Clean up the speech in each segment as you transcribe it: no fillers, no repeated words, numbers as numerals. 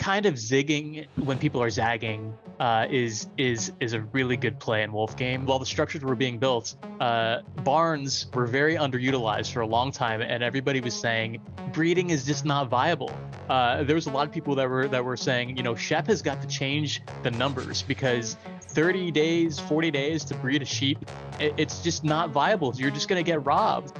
kind of zigging when people are zagging is a really good play in Wolf game. While the structures were being built, barns were very underutilized for a long time, and everybody was saying breeding is just not viable. There was a lot of people that were saying, Shep has got to change the numbers because 30 days, 40 days to breed a sheep, it's just not viable. You're just going to get robbed.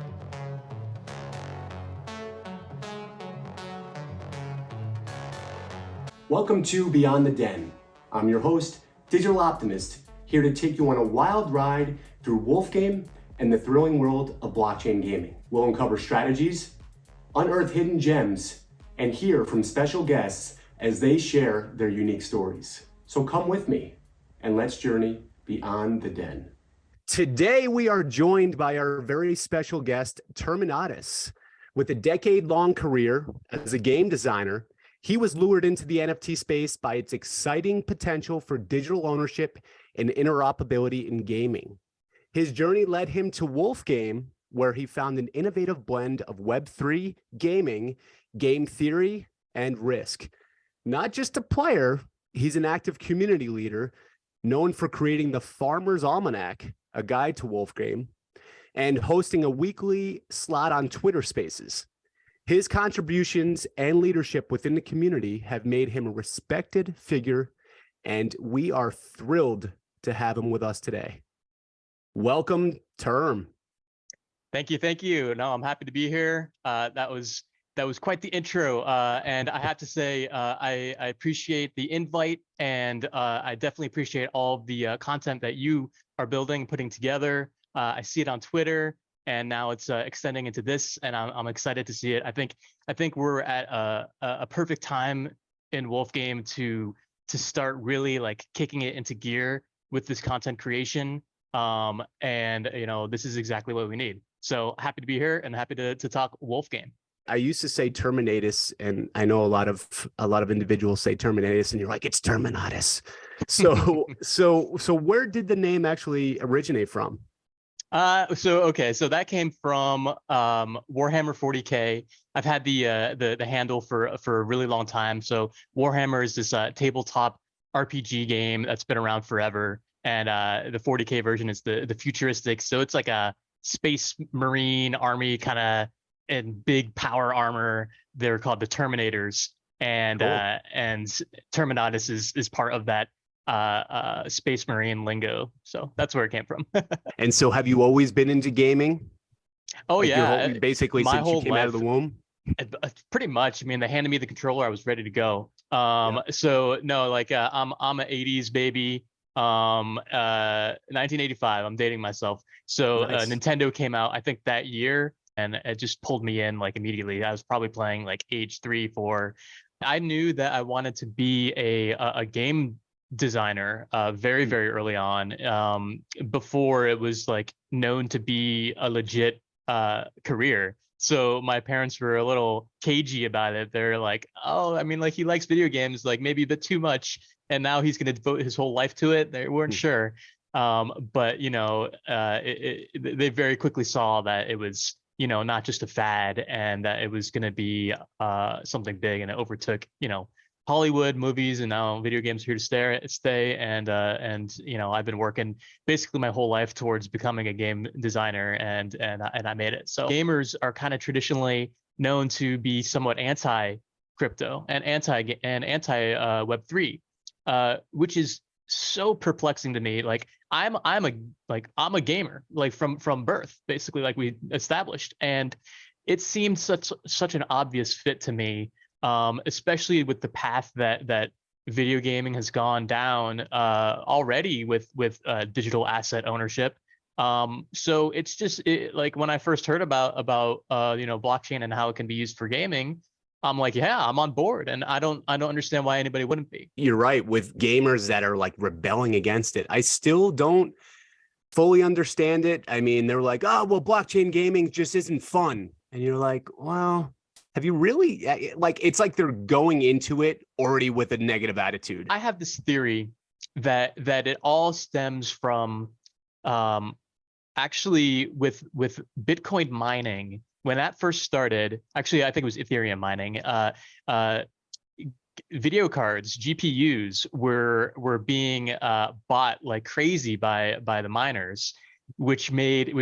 Welcome to Beyond the Den. I'm your host, Digital Optimist, here to take you on a wild ride through Wolf Game and the thrilling world of blockchain gaming. We'll uncover strategies, unearth hidden gems, and hear from special guests as they share their unique stories. So come with me and let's journey beyond the den. Today, we are joined by our very special guest, Terminatus. With a decade-long career as a game designer, he was lured into the NFT space by its exciting potential for digital ownership and interoperability in gaming. His journey led him to Wolf Game, where he found an innovative blend of Web3, gaming, game theory, and risk. Not just a player, he's an active community leader known for creating the Farmer's Almanac, a guide to Wolf Game, and hosting a weekly slot on Twitter Spaces. His contributions and leadership within the community have made him a respected figure, and we are thrilled to have him with us today. Welcome, Term. Thank you. No, I'm happy to be here. That was quite the intro, and I have to say I appreciate the invite, and I definitely appreciate all the content that you are building, putting together. I see it on Twitter. And now it's extending into this, and I'm excited to see it. I think we're at a perfect time in Wolf Game to start really like kicking it into gear with this content creation. And this is exactly what we need. So happy to be here and happy to talk Wolf Game. I used to say Terminatus, and I know a lot of individuals say Terminatus, and you're like, it's Terminatus. So where did the name actually originate from? So that came from Warhammer 40K. I've had the handle for a really long time. So Warhammer is this tabletop RPG game that's been around forever, and the 40K version is the futuristic. So it's like a space marine army kind of in big power armor. They're called the Terminators, and Cool. And Terminatus is part of that space marine lingo. So that's where it came from. And so have you always been into gaming? Oh, like yeah. Basically My since whole you came out of the womb? Pretty much. I mean, they handed me the controller, I was ready to go. So no, like I'm an 80s baby. 1985, I'm dating myself. So Nice. Nintendo came out, I think that year, and it just pulled me in like immediately. I was probably playing like age 3, 4. I knew that I wanted to be a game designer very early on, before it was like known to be a legit career. So my parents were a little cagey about it. They're like, oh, I mean, like he likes video games, like maybe a bit too much, and now he's going to devote his whole life to it. They weren't sure, but they very quickly saw that it was not just a fad, and that it was going to be something big, and it overtook Hollywood movies, and now video games are here to stay. And I've been working basically my whole life towards becoming a game designer, and I made it. So gamers are kind of traditionally known to be somewhat anti-crypto and anti Web3, which is so perplexing to me. Like I'm a gamer, like from birth, basically, like we established, and it seemed such an obvious fit to me. Especially with the path that video gaming has gone down already with digital asset ownership. So it's just like when I first heard about blockchain and how it can be used for gaming, I'm like, yeah, I'm on board, and I don't understand why anybody wouldn't be. You're right, with gamers that are like rebelling against it. I still don't fully understand it. I mean, they're like, oh, well, blockchain gaming just isn't fun. And you're like, well, have you really, like, it's like they're going into it already with a negative attitude. I have this theory that it all stems from actually with Bitcoin mining. When that first started, actually, I think it was Ethereum mining. video cards, GPUs were being bought like crazy by the miners, which made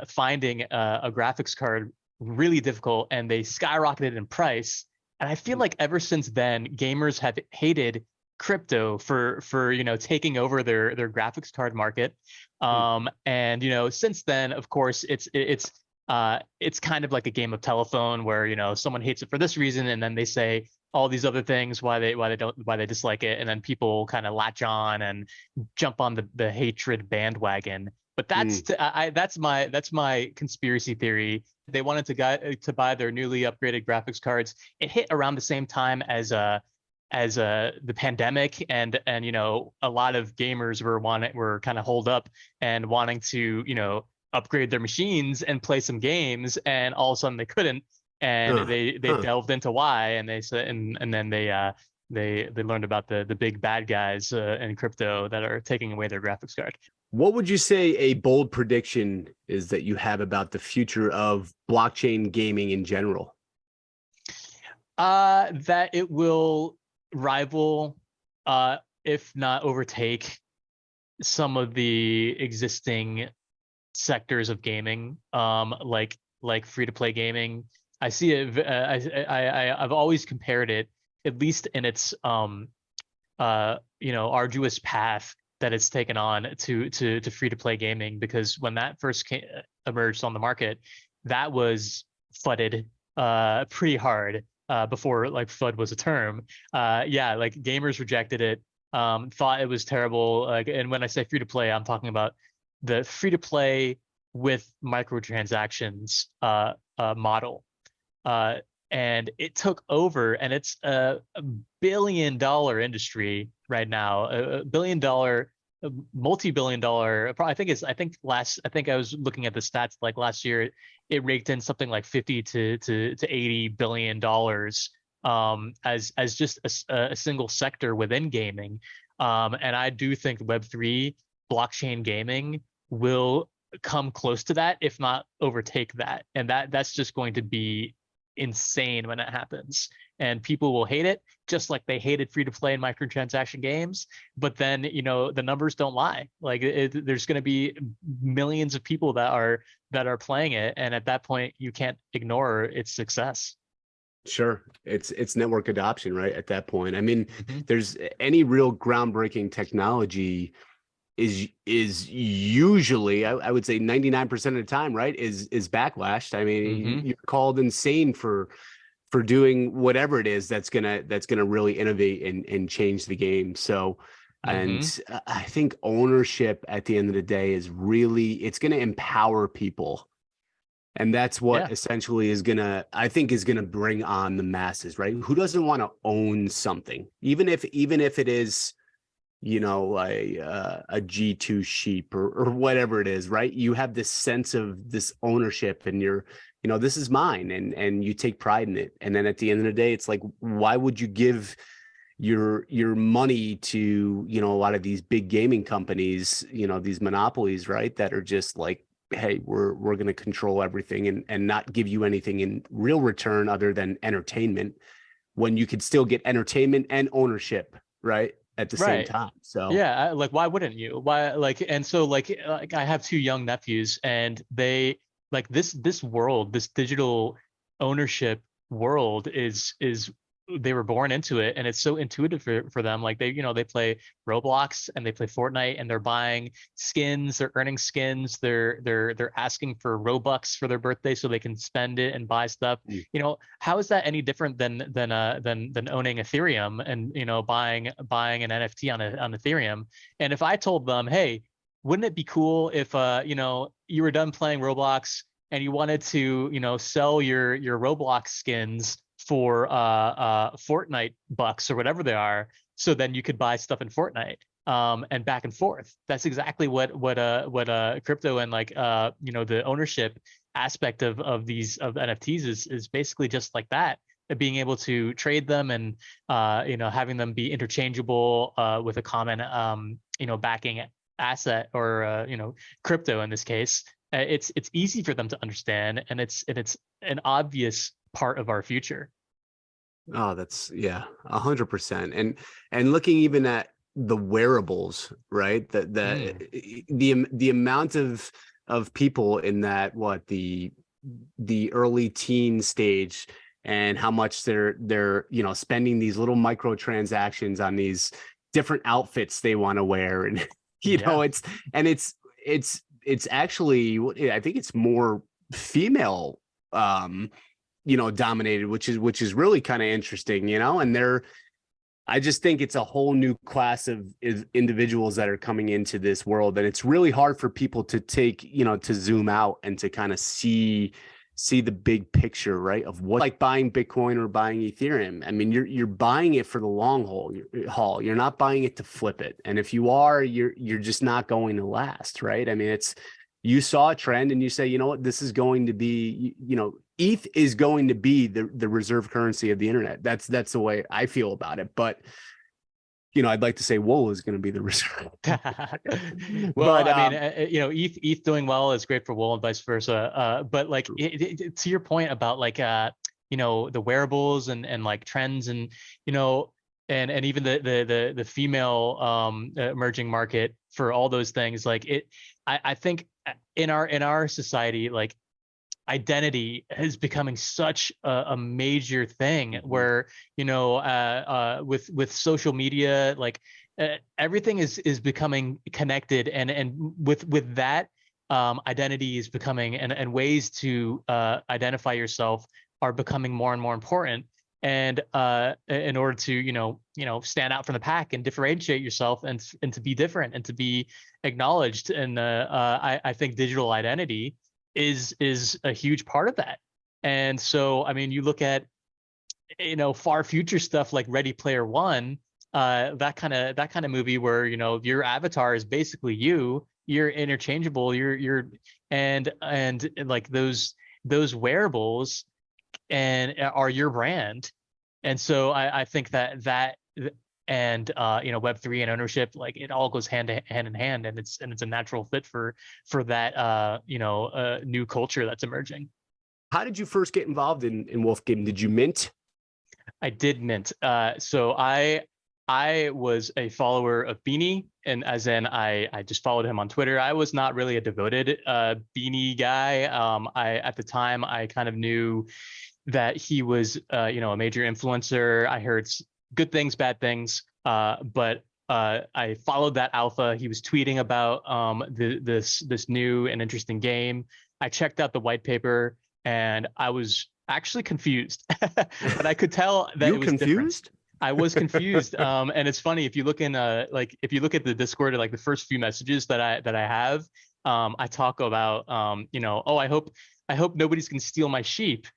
finding a graphics card really difficult, and they skyrocketed in price. And I feel like ever since then, gamers have hated crypto for taking over their graphics card market. And since then, of course, it's kind of like a game of telephone where someone hates it for this reason, and then they say all these other things why they dislike it, and then people kind of latch on and jump on the hatred bandwagon. But that's my conspiracy theory. They wanted to buy their newly upgraded graphics cards. It hit around the same time as the pandemic, and a lot of gamers were kind of holed up and wanting to upgrade their machines and play some games, and all of a sudden they couldn't, and they delved into why, and they said and then they learned about the big bad guys in crypto that are taking away their graphics card. What would you say a bold prediction is that you have about the future of blockchain gaming in general? That it will rival, if not overtake, some of the existing sectors of gaming, like free-to-play gaming. I see it. I've always compared it, at least in its arduous path that it's taken on to free-to-play gaming, because when that first emerged on the market, that was fudded pretty hard before like FUD was a term. Like gamers rejected it, thought it was terrible. And when I say free-to-play, I'm talking about the free-to-play with microtransactions model. And it took over, and it's a billion-dollar industry right now, a billion-dollar, multi-billion-dollar. I think I was looking at the stats, like last year, it raked in something like 50 to $80 billion as just a single sector within gaming. And I do think Web3 blockchain gaming will come close to that, if not overtake that, and that's just going to be insane when it happens. And people will hate it, just like they hated free-to-play and microtransaction games. But then the numbers don't lie. Like there's going to be millions of people that are playing it, and at that point you can't ignore its success. Sure. It's network adoption, right? At that point, I mean, there's any real groundbreaking technology is usually, I would say 99% of the time, right, is backlashed. I mean, you're called insane for doing whatever it is that's gonna really innovate and change the game. So, and I think ownership at the end of the day is really, it's gonna empower people. And that's what essentially is gonna bring on the masses, right? Who doesn't want to own something, even if it is, a G2 sheep or whatever it is, right? You have this sense of this ownership, and this is mine, and you take pride in it. And then at the end of the day, it's like, why would you give your money to, a lot of these big gaming companies, these monopolies, right? That are just like, hey, we're going to control everything and not give you anything in real return other than entertainment, when you could still get entertainment and ownership, right, at the same time. So why wouldn't you? Why, and so I have two young nephews, and they like this world, this digital ownership world is they were born into it, and it's so intuitive for them. Like they play Roblox and they play Fortnite, and they're buying skins, they're earning skins, they're asking for Robux for their birthday so they can spend it and buy stuff. How is that any different than owning Ethereum and buying an NFT on Ethereum? And if I told them, hey, wouldn't it be cool if you were done playing Roblox and you wanted to sell your Roblox skins for Fortnite bucks or whatever they are, so then you could buy stuff in Fortnite, and back and forth. That's exactly what crypto and the ownership aspect of NFTs is basically just like that. Being able to trade them and having them be interchangeable with a common backing asset, or crypto in this case. It's easy for them to understand, and it's an obvious part of our future. Oh, that's, yeah, 100%. And looking even at the wearables, right? Mm, The amount of people in that, what, the early teen stage, and how much they're spending these little microtransactions on these different outfits they want to wear. And yeah. it's actually, I think it's more female dominated, which is really kind of interesting, and I just think it's a whole new class of individuals that are coming into this world. And it's really hard for people to to zoom out and to kind of see the big picture, right? Of what, like buying Bitcoin or buying Ethereum. I mean, you're buying it for the long haul. You're not buying it to flip it. And if you are, you're just not going to last, right? I mean, you saw a trend and you say, you know what, this is going to be, ETH is going to be the reserve currency of the internet. That's the way I feel about it. But I'd like to say wool is going to be the reserve. Well, But I mean, ETH doing well is great for wool and vice versa. But like to your point about like the wearables and like trends and and even the female emerging market for all those things, like I think in our society, like identity is becoming such a major thing where with social media, like everything is becoming connected, and with that, identity is becoming, and ways to identify yourself are becoming more and more important. And in order to stand out from the pack and differentiate yourself, and to be different and to be acknowledged, and I think digital identity is a huge part of that. And so, I mean, you look at far future stuff like Ready Player One, that kind of movie where your avatar is basically you're interchangeable, and like those wearables and are your brand. And so I think that and Web3 and ownership, like it all goes hand in hand, and it's a natural fit for that new culture that's emerging. how did you first get involved in Wolf Game? Did you mint? I did mint. So I was a follower of Beanie, and as in I just followed him on Twitter. I was not really a devoted Beanie guy. I At the time I kind of knew that he was a major influencer. I heard good things, bad things, but I followed that alpha. He was tweeting about this new and interesting game. I checked out the white paper, and I was actually confused, but I could tell that You it was confused? different. I was confused, and it's funny if you look in if you look at the Discord, like the first few messages that I have, I talk about oh, I hope nobody's gonna steal my sheep,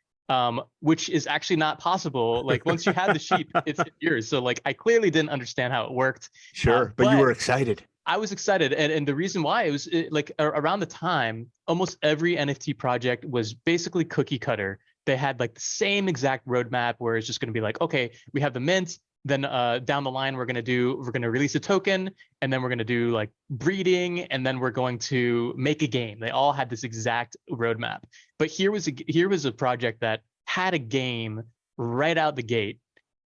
which is actually not possible. Like once you have the sheep, it's yours. So like I clearly didn't understand how it worked. Sure, but you were excited. I was excited, and the reason why it was like around the time, almost every NFT project was basically cookie cutter. They had like the same exact roadmap where it's just going to be like, okay, we have the mint, then down the line we're going to release a token, and then we're going to do like breeding, and then we're going to make a game. They all had this exact roadmap. But here was a project that had a game right out the gate,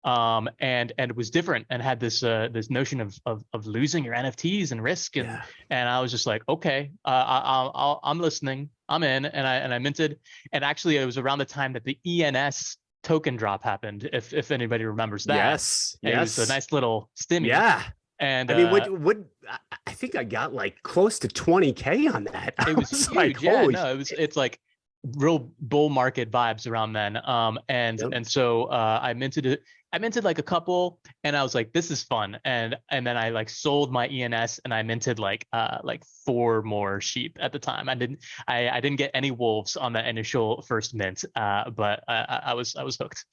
and it was different, and had this notion of losing your NFTs and risk, and I was just like, okay, I'm listening, I'm in, and I minted. And actually it was around the time that the ENS token drop happened, if anybody remembers that. Yes. And it was a nice little stimmy. Yeah. And I mean, what I think I got like close to 20K on that. It was huge. Like, Yeah, no, it's like real bull market vibes around then. And so I minted it. I minted like a couple, and I was like, this is fun. And then I like sold my ENS, and I minted like 4 more sheep at the time. I didn't get any wolves on the initial first mint, but I was hooked.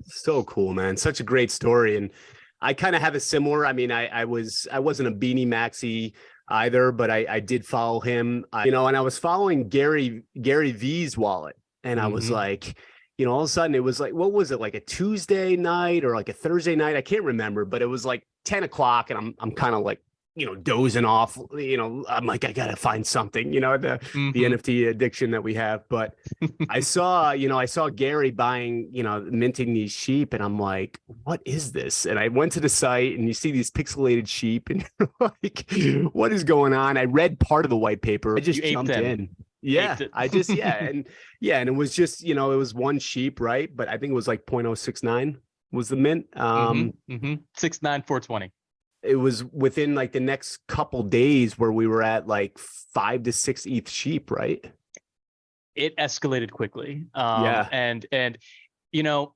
So cool, man. Such a great story. And I kind of have a similar, I mean, I wasn't a Beanie Maxi either, but I did follow him, and I was following Gary V's wallet, and I was like, all of a sudden it was like, what was it, like a Tuesday night or like a Thursday night? I can't remember, but it was like 10 o'clock, and I'm kind of like dozing off. I'm like, I gotta find something. The Hmm. NFT addiction that we have. But I saw Gary buying, minting these sheep, and I'm like, what is this? And I went to the site, and you see these pixelated sheep, and you're like, what is going on? I read part of the white paper. I just You aped jumped in. in. Aped Yeah, it. and it was just, it was one sheep, right? But I think it was like 0.069 was the mint. Hmm. Hmm. 69420. It was within like the next couple days where we were at like 5 to 6 ETH sheep, right? It escalated quickly. Yeah. And you know,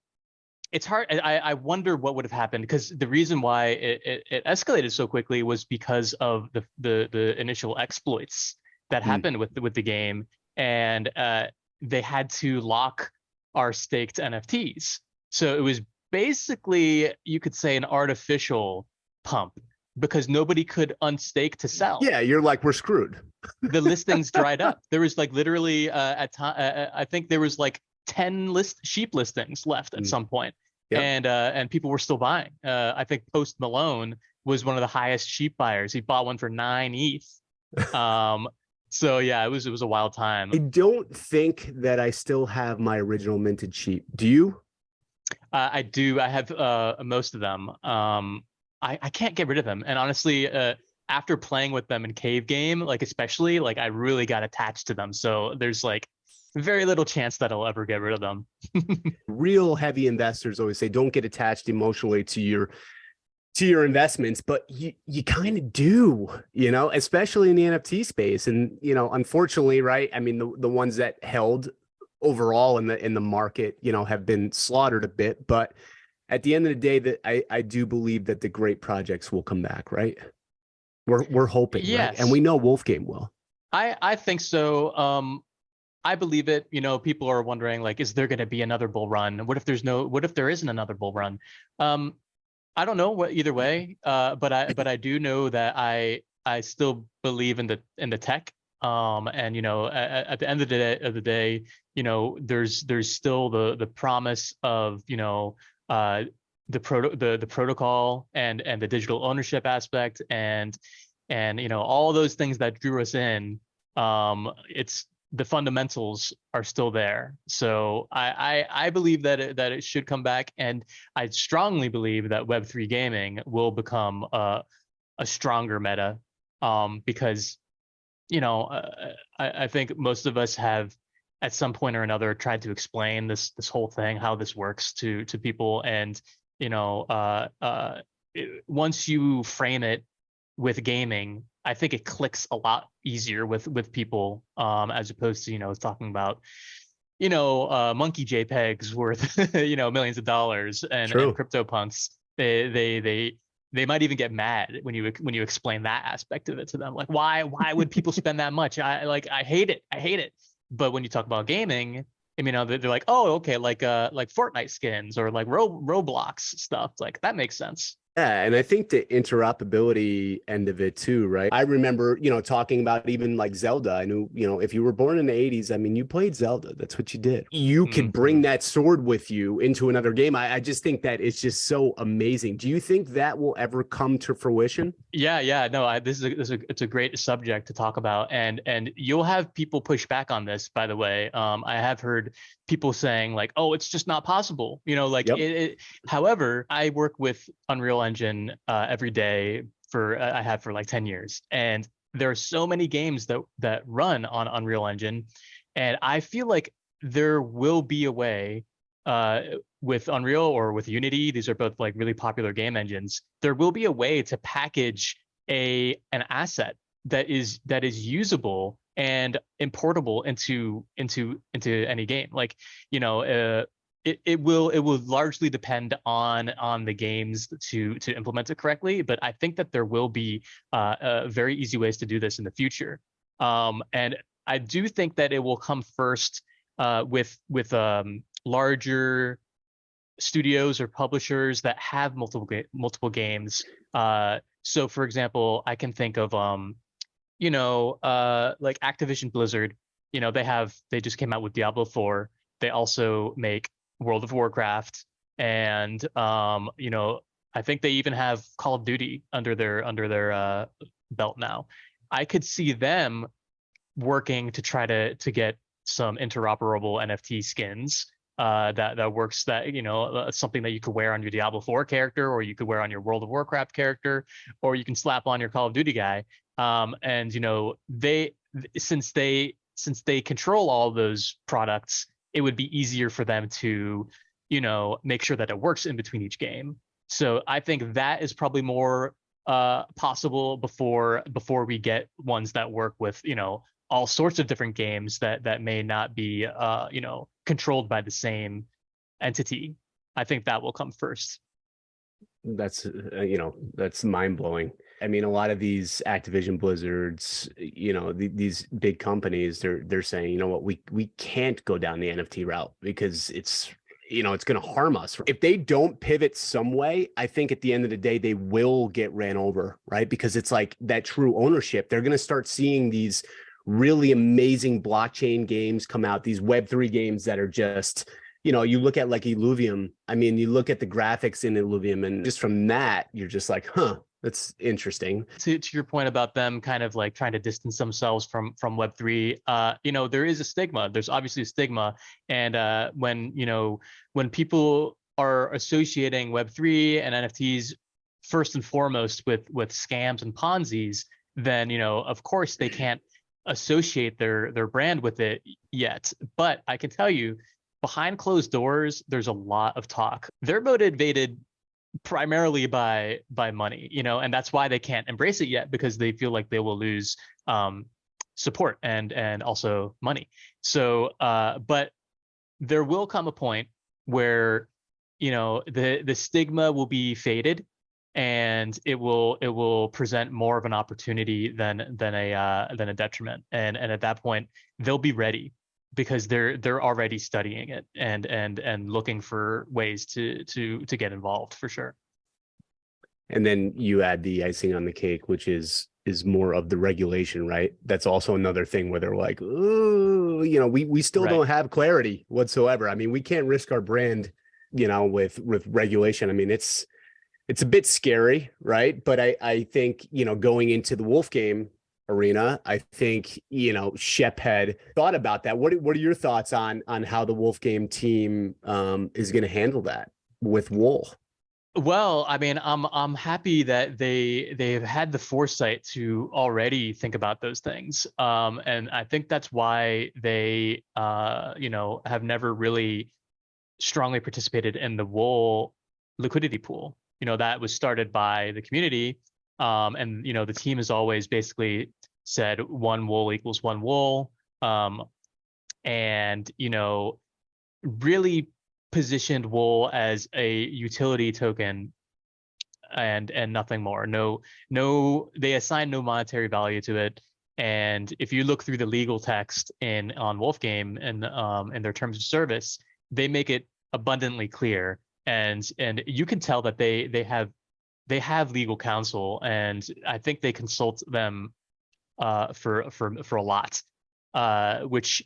it's hard. I wonder what would have happened, because the reason why it escalated so quickly was because of the initial exploits that Mm. happened with the game, and they had to lock our staked NFTs. So it was basically, you could say, an artificial pump, because nobody could unstake to sell. Yeah, you're like, we're screwed. The listings dried up. There was like literally at time, I think there was like 10 sheep listings left at some point. Yep. And people were still buying. I think Post Malone was one of the highest sheep buyers. He bought one for 9 ETH. So yeah, it was a wild time. I don't think that I still have my original minted sheep. Do you? I do. I have most of them. I can't get rid of them. And honestly, after playing with them in Cave Game, like especially, like I really got attached to them. So there's like very little chance that I'll ever get rid of them. Real heavy investors always say don't get attached emotionally to your investments, but you kind of do, especially in the NFT space. And unfortunately, right? I mean, the ones that held overall in the market, have been slaughtered a bit. But at the end of the day, that I do believe that the great projects will come back, right? We're hoping, Yes. right? And we know Wolfgame will. I think so. I believe it. People are wondering, like, is there going to be another bull run? What if there isn't another bull run? I don't know what either way. But I do know that I still believe in the tech. And at the end of the day, there's still the promise of the protocol and the digital ownership aspect and all those things that drew us in. It's the fundamentals are still there. So I believe that it should come back, and I strongly believe that Web3 gaming will become a stronger meta, because I think most of us have at some point or another tried to explain this whole thing, how this works to people, and once you frame it with gaming, I think it clicks a lot easier with people, as opposed to talking about monkey JPEGs worth millions of dollars and CryptoPunks. They might even get mad when you explain that aspect of it to them. Like, why would people spend that much? I hate it. But when you talk about gaming, they're like, oh, okay, like Fortnite skins or like Roblox stuff. Like, that makes sense. Yeah, and I think the interoperability end of it too, right? I remember, talking about even like Zelda. I knew, if you were born in the 80s, I mean, you played Zelda. That's what you did. You could bring that sword with you into another game. I just think that it's just so amazing. Do you think that will ever come to fruition? Yeah. No, it's a great subject to talk about, and you'll have people push back on this. By the way, I have heard people saying like, oh, it's just not possible. However, I work with Unreal Engine every day I have for like 10 years, and there are so many games that run on Unreal Engine, and I feel like there will be a way with Unreal or with Unity. These are both like really popular game engines. There will be a way to package an asset that is usable and importable into any game. Like, it will largely depend on the games to implement it correctly, but I think that there will be very easy ways to do this in the future. And I do think that it will come first with larger studios or publishers that have multiple games. So for example, I can think of like Activision Blizzard. They just came out with Diablo 4. They also make World of Warcraft, and I think they even have Call of Duty under their belt now. I could see them working to try to get some interoperable NFT skins that works, that, you know, something that you could wear on your Diablo 4 character, or you could wear on your World of Warcraft character, or you can slap on your Call of Duty guy. And you know, since they control all those products, it would be easier for them to, you know, make sure that it works in between each game. So I think that is probably more possible before we get ones that work with, you know, all sorts of different games that may not be you know, controlled by the same entity. I think that will come first. That's you know, that's mind-blowing. I mean, a lot of these Activision Blizzards, you know, these big companies, they're saying, you know what, we can't go down the NFT route because it's, you know, it's going to harm us. If they don't pivot some way, I think at the end of the day, they will get ran over, right? Because it's like that true ownership. They're going to start seeing these really amazing blockchain games come out, these Web3 games that are just, you know, you look at like Illuvium. I mean, you look at the graphics in Illuvium, and just from that, you're just like, huh, that's interesting. To your point about them kind of like trying to distance themselves from Web3, you know, there is a stigma. There's obviously a stigma, and when, you know, when people are associating Web3 and NFTs first and foremost with scams and Ponzi's, then, you know, of course they can't associate their brand with it yet. But I can tell you, behind closed doors, there's a lot of talk. They're motivated primarily by money, you know, and that's why they can't embrace it yet, because they feel like they will lose support and also money. So but there will come a point where, you know, the stigma will be faded, and it will present more of an opportunity than a detriment, and at that point they'll be ready, because they're already studying it and looking for ways to get involved, for sure. And then you add the icing on the cake, which is more of the regulation, right? That's also another thing where they're like, ooh, you know, we still don't have clarity whatsoever. I mean, we can't risk our brand, you know, with regulation. I mean, it's a bit scary, right? But I think, you know, going into the Wolf game arena, I think, you know, Shep had thought about that. What are your thoughts on how the Wolf game team is going to handle that with Wool? Well, I mean, I'm happy that they've had the foresight to already think about those things, and I think that's why they you know, have never really strongly participated in the Wool liquidity pool. You know, that was started by the community, and you know, the team has always basically said one wool equals one wool, and you know, really positioned wool as a utility token and nothing more. No, they assign no monetary value to it. And if you look through the legal text on Wolfgame and in their terms of service, they make it abundantly clear, and you can tell that they have legal counsel, and I think they consult them for a lot, which,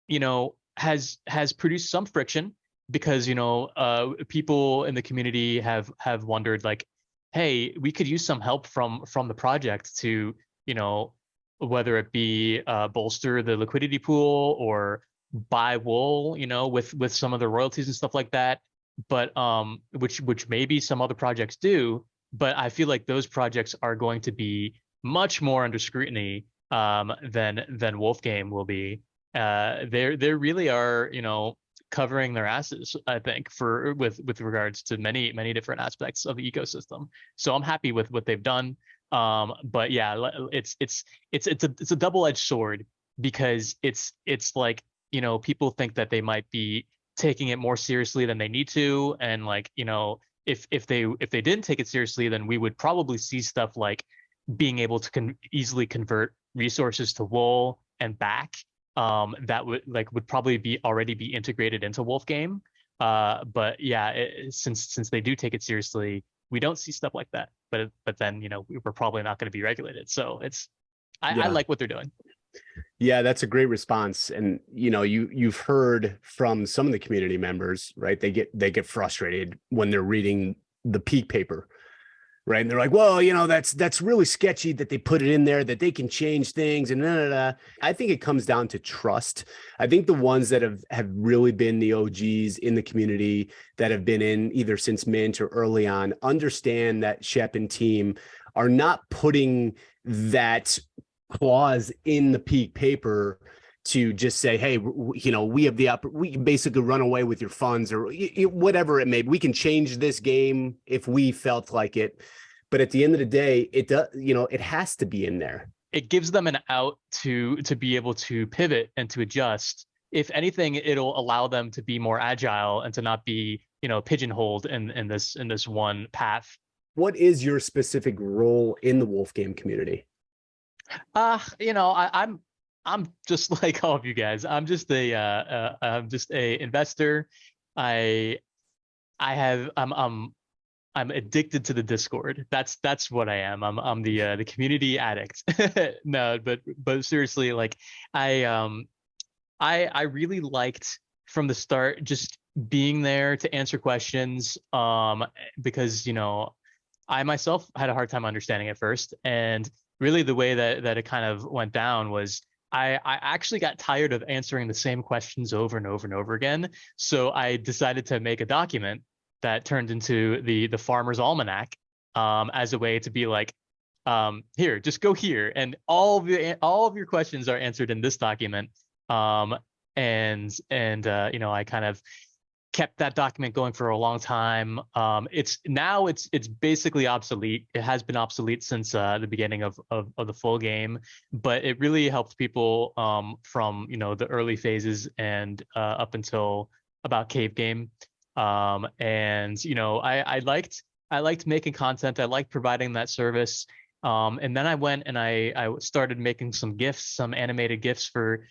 you know, has produced some friction, because, you know, people in the community have wondered, like, hey, we could use some help from the project to, you know, whether it be bolster the liquidity pool or buy wool, you know, with some of the royalties and stuff like that. But which maybe some other projects do, but I feel like those projects are going to be much more under scrutiny than Wolfgame will be. They really are, you know, covering their asses, I think, with regards to many different aspects of the ecosystem. So I'm happy with what they've done. But yeah, it's a double-edged sword, because it's like, you know, people think that they might be taking it more seriously than they need to, and like, you know, if they didn't take it seriously, then we would probably see stuff like being able to easily convert resources to wool and back. That would probably already be integrated into Wolfgame. But yeah, since they do take it seriously, we don't see stuff like that. But then, you know, we're probably not going to be regulated. So I like what they're doing. Yeah, that's a great response. And, you know, you've heard from some of the community members, right? They get frustrated when they're reading the peak paper. Right. And they're like, well, that's really sketchy that they put it in there, that they can change things. And I think it comes down to trust. I think the ones that have really been the OGs in the community that have been in either since Mint or early on understand that Shep and team are not putting that clause in the peak paper to just say, hey, we have we can basically run away with your funds or whatever it may be. We can change this game if we felt like it. But at the end of the day, it does, it has to be in there. It gives them an out to be able to pivot and to adjust. If anything, it'll allow them to be more agile and to not be, pigeonholed in this one path. What is your specific role in the Wolf game community? I'm just like all of you guys. I'm just a investor. I'm addicted to the Discord. That's what I am. I'm the community addict. No, but seriously, like I really liked from the start just being there to answer questions. Because I myself had a hard time understanding at first, and really the way that it kind of went down was I actually got tired of answering the same questions over and over and over again. So I decided to make a document that turned into the Farmer's Almanac, as a way to be like, here, just go here, and all of your questions are answered in this document. I kind of kept that document going for a long time. It's basically obsolete. It has been obsolete since the beginning of the full game, but it really helped people from the early phases and up until about Cave Game. I liked making content. I liked providing that service. And then I went and I started making some GIFs, some animated GIFs for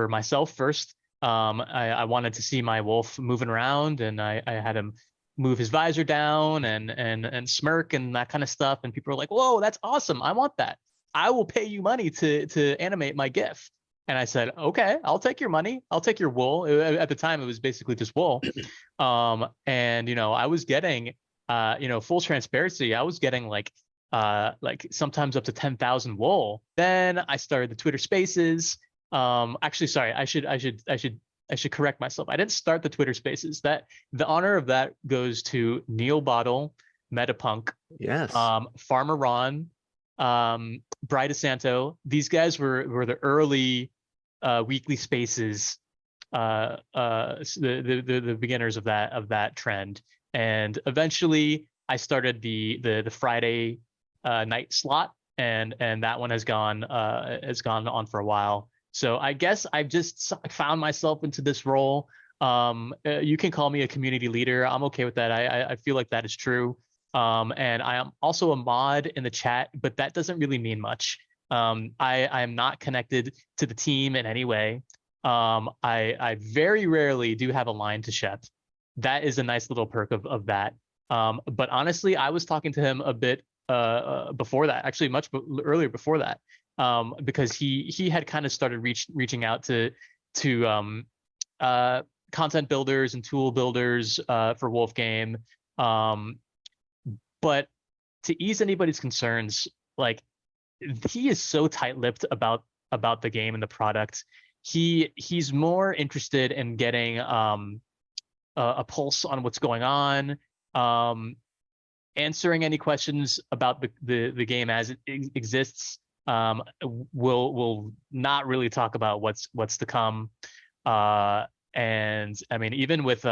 myself first. I wanted to see my wolf moving around, and I had him move his visor down and smirk and that kind of stuff. And people were like, "Whoa, that's awesome! I want that. I will pay you money to animate my GIF." And I said, "Okay, I'll take your money. I'll take your wool." At the time, it was basically just wool. I was getting, full transparency, I was getting like sometimes up to 10,000 wool. Then I started the Twitter Spaces. Actually, sorry, I should correct myself. I didn't start the Twitter Spaces. That the honor of that goes to Neil Bottle, Metapunk, yes, Farmer Ron, Bry DeSanto. These guys were the early weekly Spaces, the beginners of that trend. And eventually I started the Friday night slot, and that one has gone on for a while. So I guess I've just found myself into this role. You can call me a community leader. I'm okay with that. I feel like that is true. And I am also a mod in the chat, but that doesn't really mean much. I am not connected to the team in any way. I very rarely do have a line to Shep. That is a nice little perk of that. But honestly, I was talking to him a bit before that, actually much earlier before that, because he had kind of started reaching out to content builders and tool builders for Wolf Game. But to ease anybody's concerns, like, he is so tight-lipped about the game and the product. He's more interested in getting a pulse on what's going on, answering any questions about the game as it exists. We'll not really talk about what's to come. And I mean, even with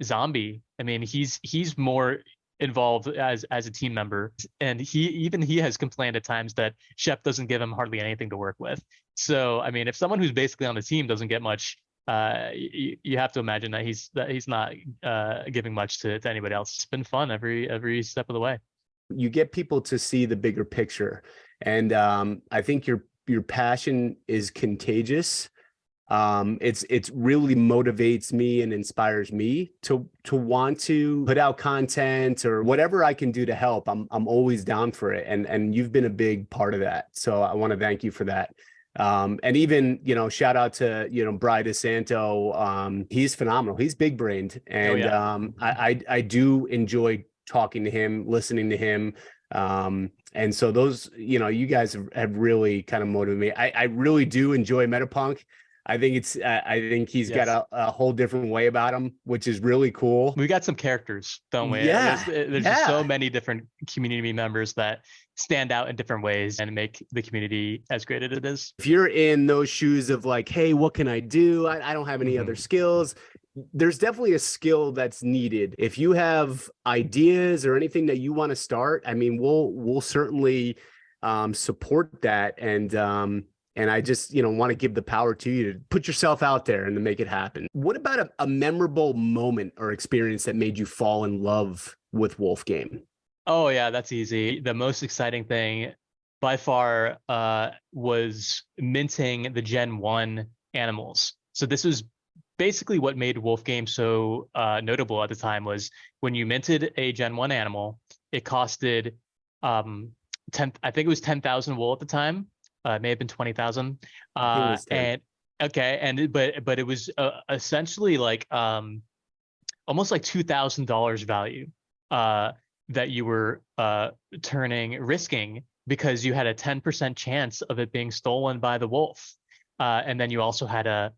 Zombie, I mean, he's more involved as a team member, and he has complained at times that Shep doesn't give him hardly anything to work with. So I mean, if someone who's basically on the team doesn't get much, you have to imagine that he's not giving much to anybody else. It's been fun every step of the way. You get people to see the bigger picture, and I think your passion is contagious. It's really motivates me and inspires me to want to put out content or whatever I can do to help. I'm always down for it, and you've been a big part of that. So I want to thank you for that. And even, shout out to, Bry DeSanto. He's phenomenal. He's big brained. And I do enjoy talking to him, listening to him. And so those, you guys have really kind of motivated me. I really do enjoy Metapunk. I think he's got a whole different way about him, which is really cool. We got some characters, don't we? Yeah. There's just so many different community members that stand out in different ways and make the community as great as it is. If you're in those shoes of like, hey, what can I do? I don't have any other skills. There's definitely a skill that's needed. If you have ideas or anything that you want to start, I mean, we'll certainly support that. And I just, want to give the power to you to put yourself out there and to make it happen. What about a memorable moment or experience that made you fall in love with Wolf Game? Oh, yeah, that's easy. The most exciting thing by far was minting the Gen 1 animals. So this was basically what made Wolf Game so notable at the time. Was when you minted a Gen 1 animal, it costed I think it was 10,000 wool at the time. It may have been 20,000. But it was essentially like almost like $2,000 value that you were risking because you had a 10% chance of it being stolen by the wolf, and then you also had a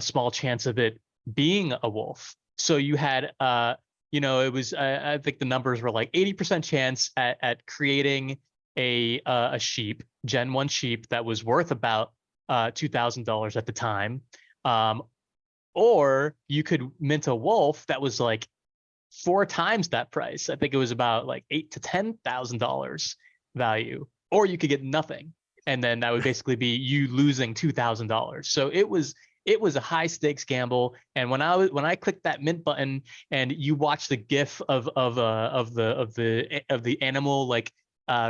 small chance of it being a wolf. So you had it was I think the numbers were like 80% chance at creating a sheep, Gen 1 sheep that was worth about $2,000 at the time, or you could mint a wolf that was like 4 times that price. I think it was about like $8,000 to $10,000 value, or you could get nothing, and then that would basically be you losing $2,000. So it was a high stakes gamble. And when I clicked that mint button and you watch the GIF of the animal like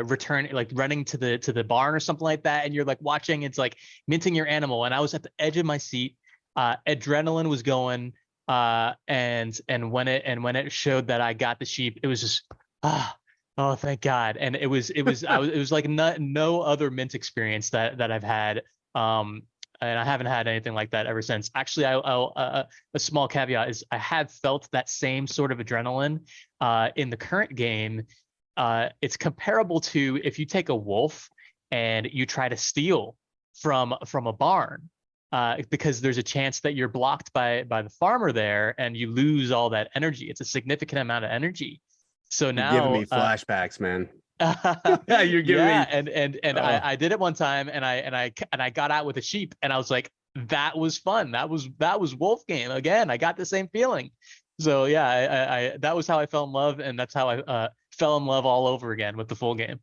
return, like running to the barn or something like that, and you're like watching, it's like minting your animal, and I was at the edge of my seat. Adrenaline was going, and when it showed that I got the sheep, it was just oh, thank God. And it was like no other mint experience that I've had, and I haven't had anything like that ever since. Actually, a small caveat is I have felt that same sort of adrenaline in the current game. It's comparable to if you take a wolf and you try to steal from a barn, because there's a chance that you're blocked by the farmer there and you lose all that energy. It's a significant amount of energy. So now you're giving me flashbacks, man. Yeah, you're giving me. I did it one time, and I got out with a sheep, and I was like, that was fun. That was Wolf Game again. I got the same feeling. So yeah, I that was how I fell in love, and that's how I fell in love all over again with the full game.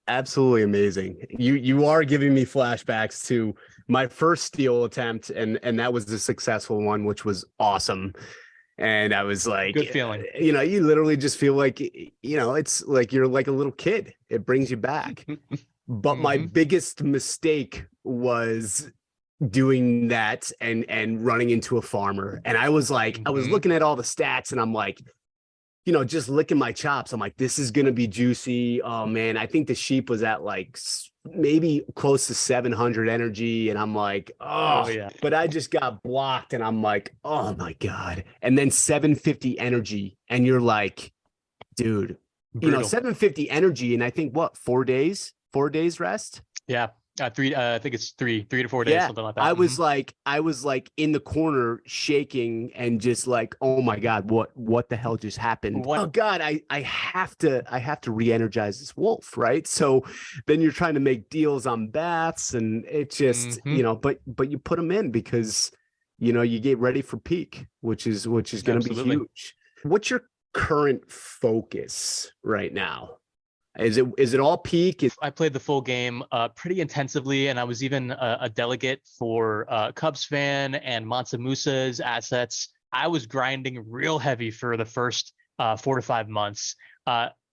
Absolutely amazing. You are giving me flashbacks to my first steal attempt, and that was the successful one, which was awesome. And I was like, good feeling. You literally just feel like, it's like you're like a little kid. It brings you back. But my biggest mistake was doing that and running into a farmer. And I was like, I was looking at all the stats, and I'm like, just licking my chops. I'm like, this is going to be juicy. Oh man, I think the sheep was at like maybe close to 700 energy. And I'm like, oh yeah. But I just got blocked, and I'm like, oh my God. And then 750 energy. And you're like, dude, brutal. 750 energy. And I think 4 days rest. Yeah. I think it's 3 to 4 days, something like that. I was like in the corner shaking and just like, oh my God, what the hell just happened? Oh God, I have to re-energize this wolf, right? So then you're trying to make deals on baths, and it just, but you put them in because, you get ready for peak, which is going to be huge. What's your current focus right now? Is it all peak? I played the full game pretty intensively, and I was even a delegate for Cubs Fan and Mansa Musa's assets. I was grinding real heavy for the first 4 to 5 months.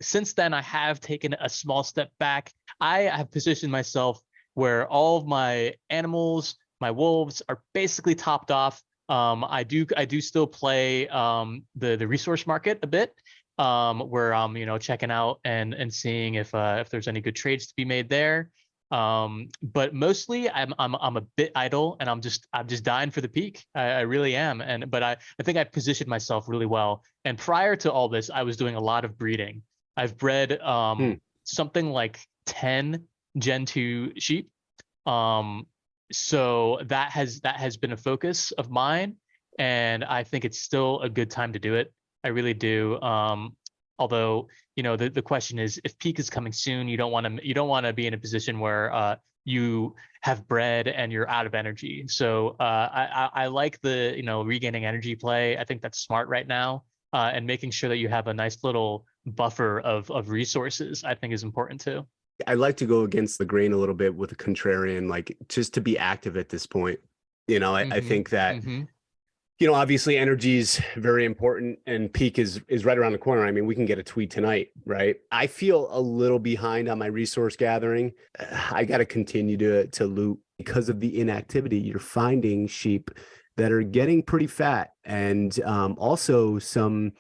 Since then, I have taken a small step back. I have positioned myself where all of my animals, my wolves, are basically topped off. I do still play the resource market a bit. Where I'm, checking out and seeing if there's any good trades to be made there. But mostly I'm a bit idle, and I'm just dying for the peak. I really am. But I think I positioned myself really well. And prior to all this, I was doing a lot of breeding. I've bred something like 10 Gen 2 sheep. So that has been a focus of mine, and I think it's still a good time to do it. I really do. Although, the question is, if peak is coming soon, you don't want to be in a position where you have bred and you're out of energy. So I like the regaining energy play. I think that's smart right now, and making sure that you have a nice little buffer of resources, I think, is important too. I like to go against the grain a little bit with a contrarian, like just to be active at this point. I think that obviously energy is very important, and peak is right around the corner. I mean, we can get a tweet tonight, right? I feel a little behind on my resource gathering. I got to continue to loot because of the inactivity. You're finding sheep that are getting pretty fat, and also some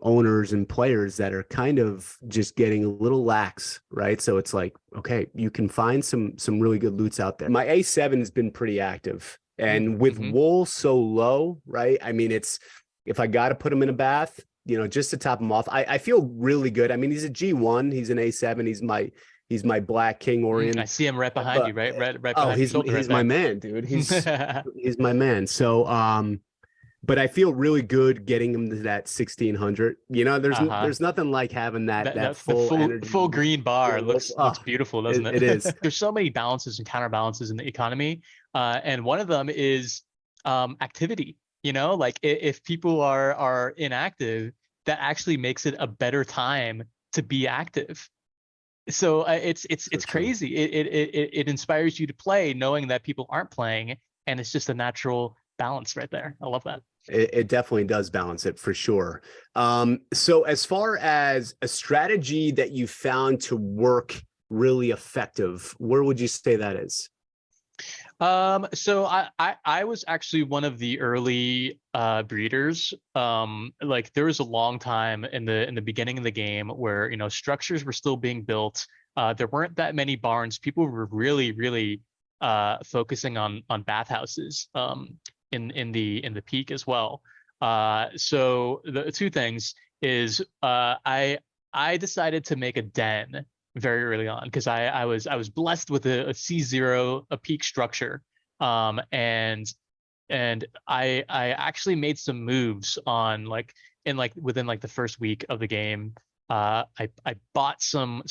owners and players that are kind of just getting a little lax, right? So it's like, okay, you can find some really good loots out there. My A7 has been pretty active. And with wool so low, right? I mean, if I got to put him in a bath, just to top him off, I feel really good. I mean, he's a G1, he's an A7, he's my Black King Orion. I see him right behind you, right behind oh, he's right my man, dude. He's my man. So, but I feel really good getting him to that 1600. There's nothing like having that full energy. Full green bar. Looks beautiful, doesn't it? It is. There's so many balances and counterbalances in the economy, and one of them is activity. Like if people are inactive, that actually makes it a better time to be active. So it's crazy. It inspires you to play, knowing that people aren't playing, and it's just a natural balance right there. I love that. It definitely does balance it for sure. So as far as a strategy that you found to work really effective, where would you say that is? So I was actually one of the early breeders. Like there was a long time in the beginning of the game where structures were still being built. There weren't that many barns. People were really focusing on bathhouses. In the peak as well. So the two things is I decided to make a den very early on because I was blessed with a C0, a peak structure, and I actually made some moves on within the first week of the game. I bought some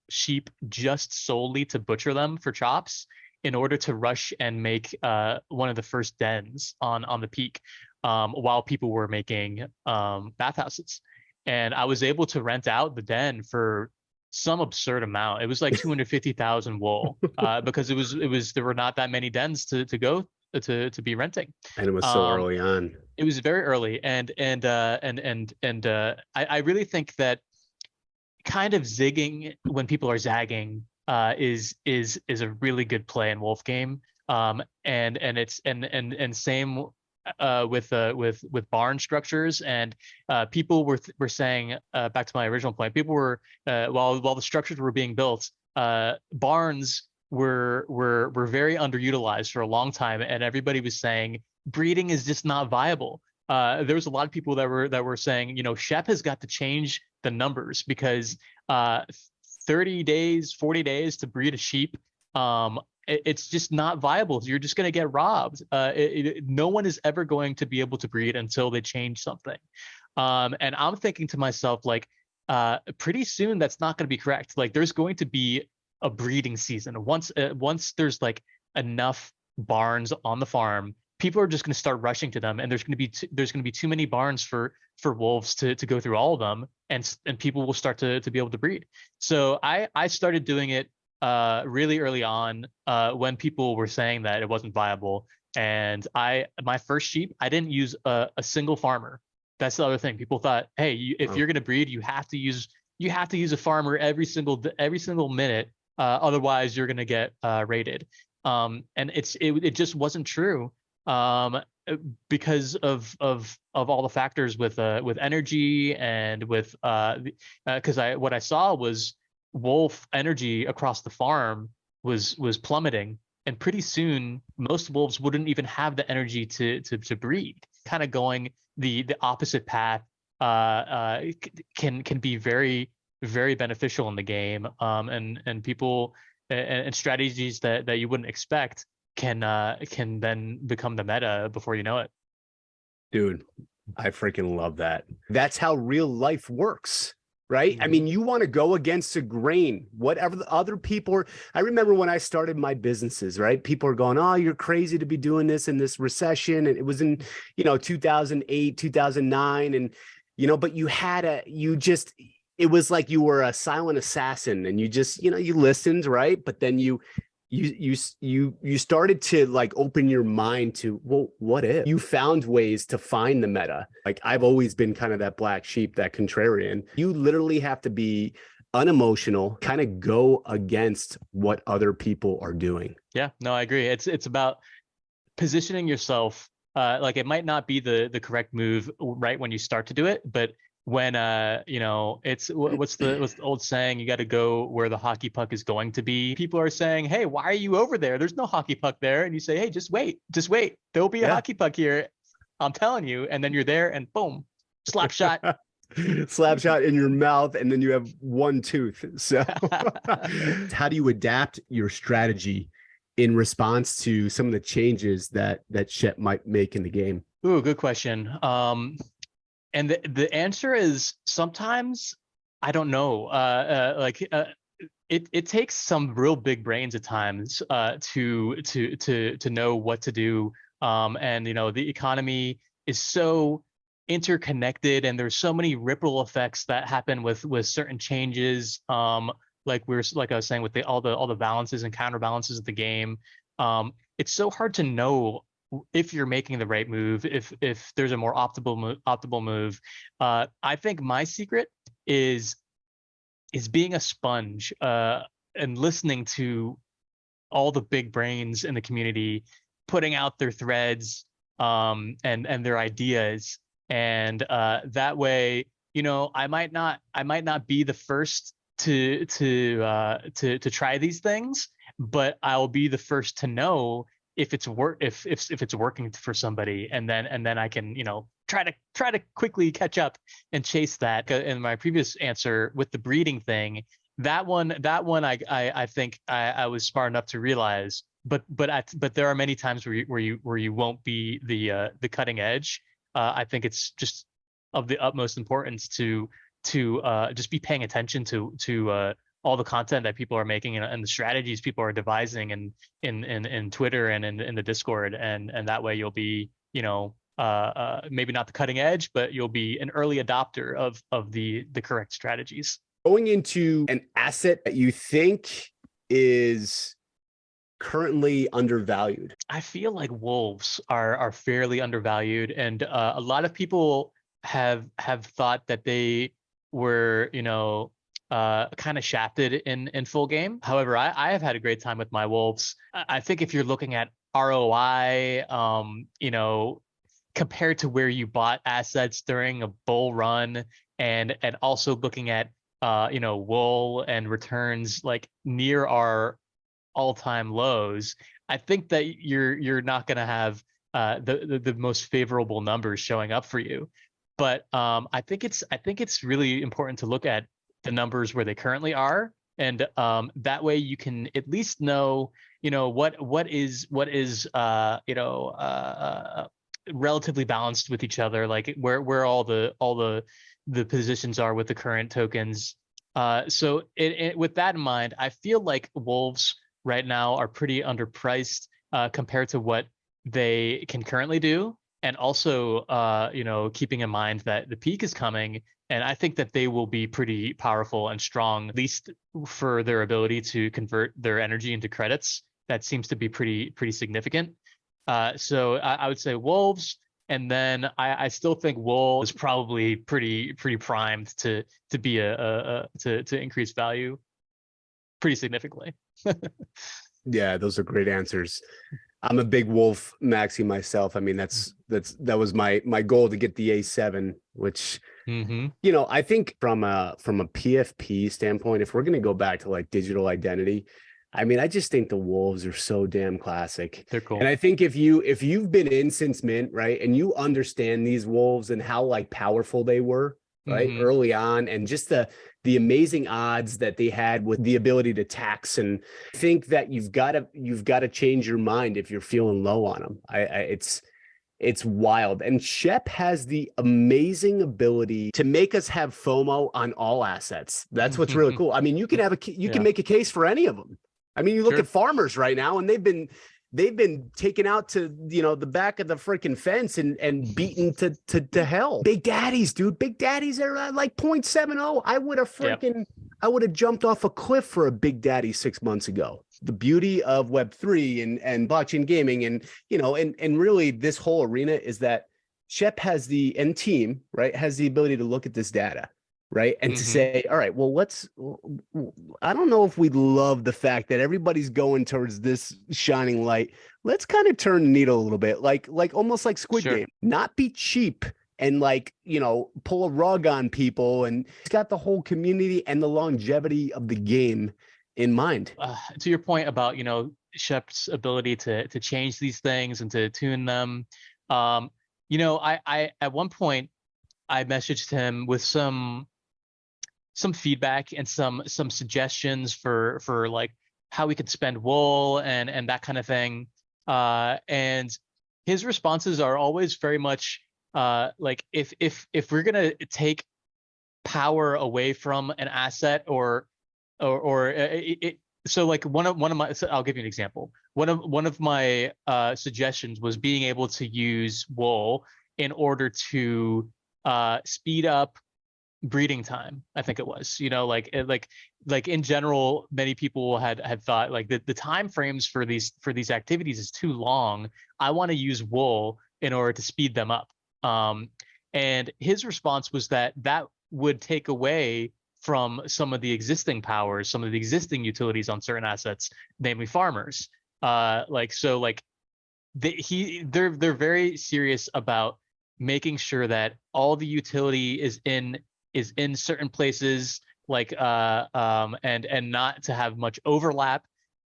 sheep just solely to butcher them for chops, in order to rush and make one of the first dens on the peak, while people were making bathhouses. And I was able to rent out the den for some absurd amount. It was like 250,000 wool, because there were not that many dens to go to be renting. And it was so early on. It was very early, and I really think that kind of zigging when people are zagging is a really good play in Wolf game, and same with barn structures. And people were saying, back to my original point, people were while the structures were being built, barns were very underutilized for a long time, and everybody was saying breeding is just not viable. There was a lot of people that were saying, Shep has got to change the numbers because 30 days, 40 days to breed a sheep, it's just not viable. You're just going to get robbed. No one is ever going to be able to breed until they change something. And I'm thinking to myself, pretty soon that's not going to be correct. Like there's going to be a breeding season. Once there's enough barns on the farm, people are just going to start rushing to them, and there's going to be too many barns for wolves to go through all of them, and people will start to be able to breed. So I started doing it really early on, when people were saying that it wasn't viable. And my first sheep, I didn't use a single farmer. That's the other thing. People thought, hey, if you're going to breed, you have to use a farmer every single minute, otherwise you're going to get raided. And it just wasn't true. Because of all the factors with energy and with because what I saw was wolf energy across the farm was plummeting, and pretty soon most wolves wouldn't even have the energy to breed. Kind of going the opposite path can be very, very beneficial in the game, and people and strategies that you wouldn't expect can then become the meta before you know it. Dude, I freaking love that. That's how real life works, right? I mean, you want to go against the grain, whatever the other people are. I remember when I started my businesses, right? People are going, oh, you're crazy to be doing this in this recession. And it was in, 2008, 2009. And, but it was like you were a silent assassin, and you just, you listened, right? But then you started to like open your mind to, well, what if you found ways to find the meta? Like, I've always been kind of that black sheep, that contrarian. You literally have to be unemotional, kind of go against what other people are doing. Yeah, no, I agree. It's about positioning yourself. Like, it might not be the correct move right when you start to do it, but when it's what's the old saying, you got to go where the hockey puck is going to be. People are saying, hey, why are you over there? There's no hockey puck there. And you say, hey, just wait, there'll be a hockey puck here, I'm telling you. And then you're there, and boom, slap shot. Slap shot in your mouth, and then you have one tooth. So how do you adapt your strategy in response to some of the changes that Shep might make in the game? Ooh, good question. And the answer is sometimes I don't know. It takes some real big brains at times to know what to do. And the economy is so interconnected, and there's so many ripple effects that happen with certain changes. Like I was saying, with all the balances and counterbalances of the game. It's so hard to know if you're making the right move, if there's a more optimal move. I think my secret is being a sponge and listening to all the big brains in the community, putting out their threads and their ideas, and that way, I might not be the first to try these things, but I'll be the first to know if it's working for somebody, and then I can try to quickly catch up and chase that. In my previous answer with the breeding thing, that one I think I was smart enough to realize, but there are many times where you won't be the cutting edge. I think it's just of the utmost importance to just be paying attention to all the content that people are making, and the strategies people are devising in Twitter and in the Discord, and that way you'll be maybe not the cutting edge, but you'll be an early adopter of the correct strategies. Going into an asset that you think is currently undervalued. I feel like wolves are fairly undervalued, and a lot of people have thought that they were kind of shafted in full game. However, I have had a great time with my wolves. I think if you're looking at ROI, compared to where you bought assets during a bull run, and also looking at wool and returns like near our all-time lows, I think that you're not going to have the most favorable numbers showing up for you. But I think it's really important to look at the numbers where they currently are, and that way you can at least know what is relatively balanced with each other, like where all the positions are with the current tokens. So with that in mind, I feel like wolves right now are pretty underpriced compared to what they can currently do, and also keeping in mind that the peak is coming. And I think that they will be pretty powerful and strong, at least for their ability to convert their energy into credits. That seems to be pretty significant. So I would say wolves, and then I still think wool is probably pretty primed to be to increase value pretty significantly. Yeah, those are great answers. I'm a big wolf maxi myself. I mean, that was my goal to get the A7, which Mm-hmm. I think from a PFP standpoint, if we're going to go back to like digital identity, I mean, I just think the Wolves are so damn classic. They're cool. And I think if you've been in since mint, right, and you understand these Wolves and how like powerful they were, right, Mm-hmm. early on, and just the amazing odds that they had with the ability to tax, and think that you've got to change your mind if you're feeling low on them. It's wild. And Shep has the amazing ability to make us have FOMO on all assets. That's what's really cool. I mean, you can make a case for any of them. I mean, you look at farmers right now, and they've been taken out to, the back of the freaking fence and beaten to hell. Big daddies, dude. Big daddies are like 0.70. I would have jumped off a cliff for a big daddy 6 months ago. The beauty of Web3 and blockchain gaming, and really this whole arena is that Shep has and team, right, has the ability to look at this data, right, and to say, all right, well, I don't know if we love the fact that everybody's going towards this shining light. Let's kind of turn the needle a little bit, like almost like Squid Game, not be cheap and pull a rug on people. And it's got the whole community and the longevity of the game in mind. To your point about, Shep's ability to change these things and to tune them. I at one point I messaged him with some feedback and some suggestions for like how we could spend wool and that kind of thing. And his responses are always very much like if we're gonna take power away from an asset so like one of my, so I'll give you an example. One of my suggestions was being able to use wool in order to speed up breeding time. I think it was, like in general, many people had thought like the time frames for these activities is too long. I want to use wool in order to speed them up. And his response was that would take away from some of the existing powers, some of the existing utilities on certain assets, namely farmers. They're very serious about making sure that all the utility is in certain places, and not to have much overlap,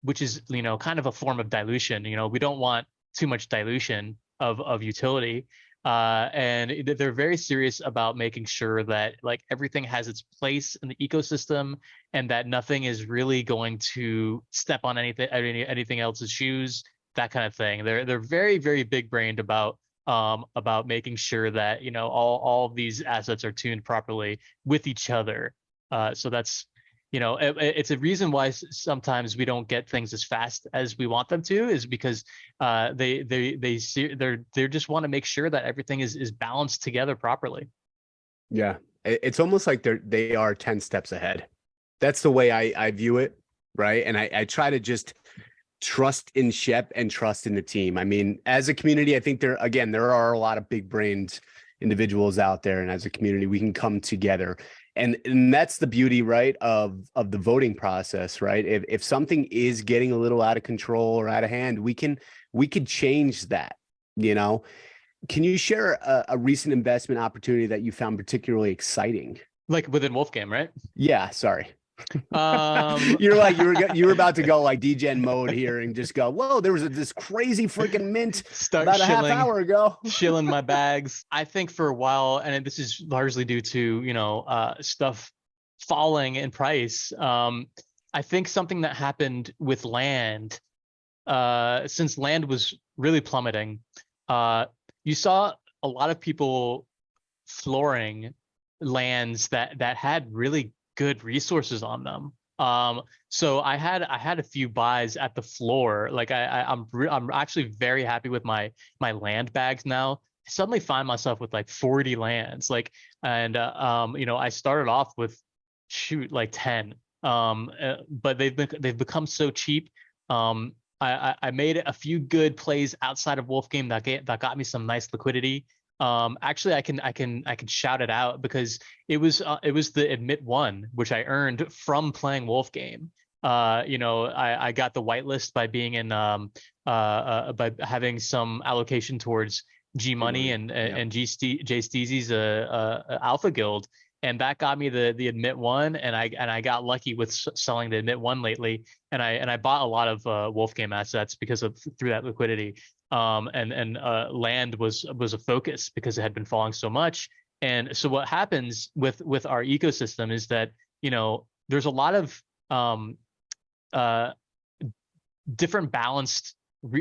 which is kind of a form of dilution. We don't want too much dilution of utility. And they're very serious about making sure that like everything has its place in the ecosystem, and that nothing is really going to step on anything else's shoes, that kind of thing. They're very, very big brained about making sure that all of these assets are tuned properly with each other. So that's it's a reason why sometimes we don't get things as fast as we want them to, is because they just want to make sure that everything is balanced together properly. Yeah, it's almost like they are 10 steps ahead. That's the way I view it, right? And I try to just trust in Shep and trust in the team. I mean, as a community, I think there are a lot of big brained individuals out there, and as a community, we can come together. And that's the beauty, right, of the voting process, right? If something is getting a little out of control or out of hand, we could change that. Can you share a recent investment opportunity that you found particularly exciting? Like within Wolfgame, right? Yeah, sorry. You were about to go like DGen mode here and just go, whoa, there was this crazy freaking mint about a half hour ago. Shilling my bags. I think for a while, and this is largely due to stuff falling in price. I think something that happened with land, since land was really plummeting, you saw a lot of people flooring lands that had really good resources on them. So I had a few buys at the floor. Like I'm actually very happy with my land bags now. I suddenly find myself with like 40 lands. I started off with like 10. But they've become so cheap. I made a few good plays outside of Wolfgame that got me some nice liquidity. Actually, I can shout it out because it was the admit one, which I earned from playing Wolfgame. I got the whitelist by being in by having some allocation towards G Money and Yeah. Jay Steezy's Alpha Guild, and that got me the admit one, and I got lucky with selling the admit one lately, and I bought a lot of Wolf Game assets because of through that liquidity. And land was a focus because it had been falling so much. And so what happens with our ecosystem is that, you know, there's a lot of different balanced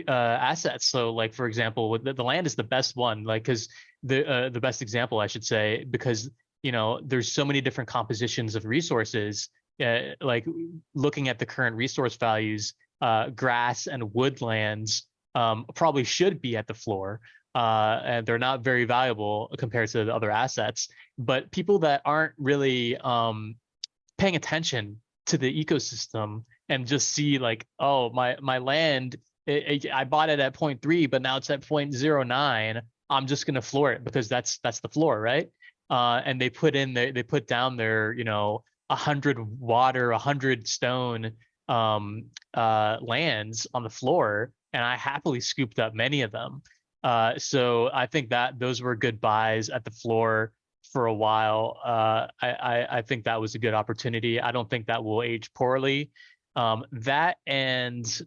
assets. So like, for example, the land is the best one, like, because the best example, I should say, because, you know, there's so many different compositions of resources. Like looking at the current resource values, grass and woodlands probably should be at the floor, and they're not very valuable compared to the other assets. But people that aren't really paying attention to the ecosystem and just see like, oh, my land, I bought it at 0.3, but now it's at 0.09. I'm just gonna floor it because that's the floor, right? And they put down their, you know, 100 water, 100 stone lands on the floor, and I happily scooped up many of them. So I think that those were good buys at the floor for a while. I think that was a good opportunity. I don't think that will age poorly. That and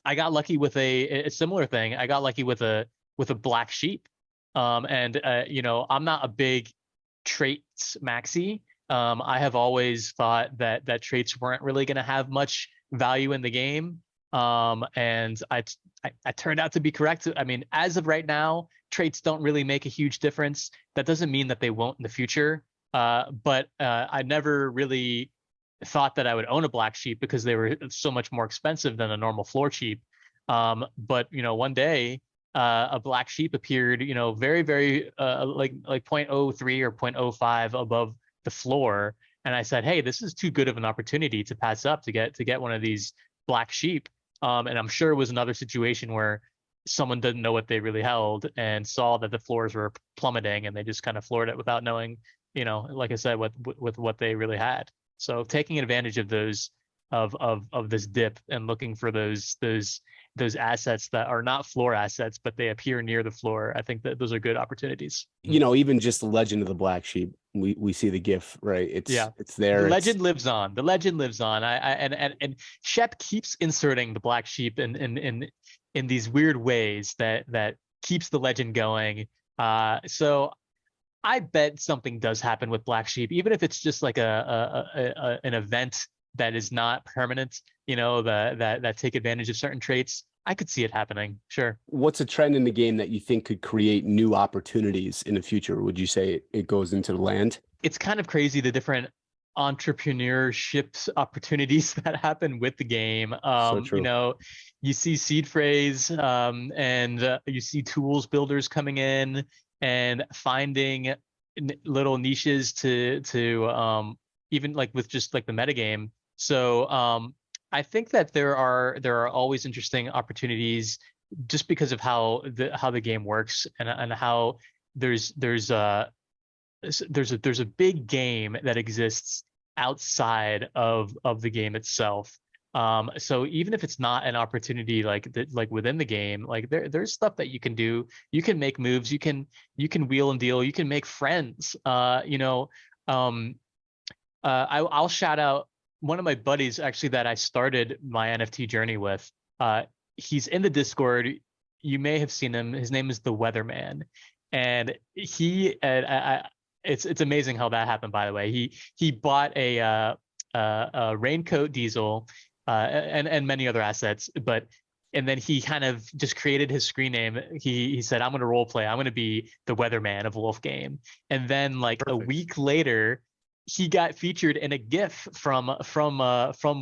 I got lucky with a similar thing. I got lucky with a black sheep. And you know, I'm not a big traits maxi. I have always thought that traits weren't really going to have much value in the game. And I turned out to be correct. I mean, as of right now, traits don't really make a huge difference. That doesn't mean that they won't in the future. But I never really thought that I would own a black sheep because they were so much more expensive than a normal floor sheep. But you know, one day a black sheep appeared, you know, very, very like 0.03 or 0.05 above the floor, and I said, hey, this is too good of an opportunity to pass up to get one of these black sheep. And I'm sure it was another situation where someone didn't know what they really held and saw that the floors were plummeting, and they just kind of floored it without knowing, you know, like I said, what they really had. So taking advantage of those of this dip and looking for those assets that are not floor assets, but they appear near the floor. I think that those are good opportunities. You know, even just the legend of the black sheep, we see the GIF, right? It's there. The legend lives on. The legend lives on. And Shep keeps inserting the black sheep in these weird ways that keeps the legend going. So I bet something does happen with black sheep, even if it's just like an event that is not permanent, you know, that take advantage of certain traits. I could see it happening. Sure. What's a trend in the game that you think could create new opportunities in the future? Would you say it goes into the land? It's kind of crazy, the different entrepreneurship opportunities that happen with the game. So true. You know, you see seed phrase, and you see tools builders coming in and finding little niches to even like with just like the metagame. So I think that there are always interesting opportunities just because of how the game works, and how there's a big game that exists outside of the game itself. So even if it's not an opportunity like within the game, like there's stuff that you can do. You can make moves. You can wheel and deal. You can make friends. You know, I'll shout out one of my buddies actually that I started my NFT journey with. He's in the Discord. You may have seen him. His name is the Weatherman, and it's amazing how that happened. By the way, he bought a raincoat diesel and many other assets, and then he kind of just created his screen name. He said, I'm going to role play. I'm going to be the Weatherman of Wolf Game. And then like Perfect. A week later, he got featured in a GIF from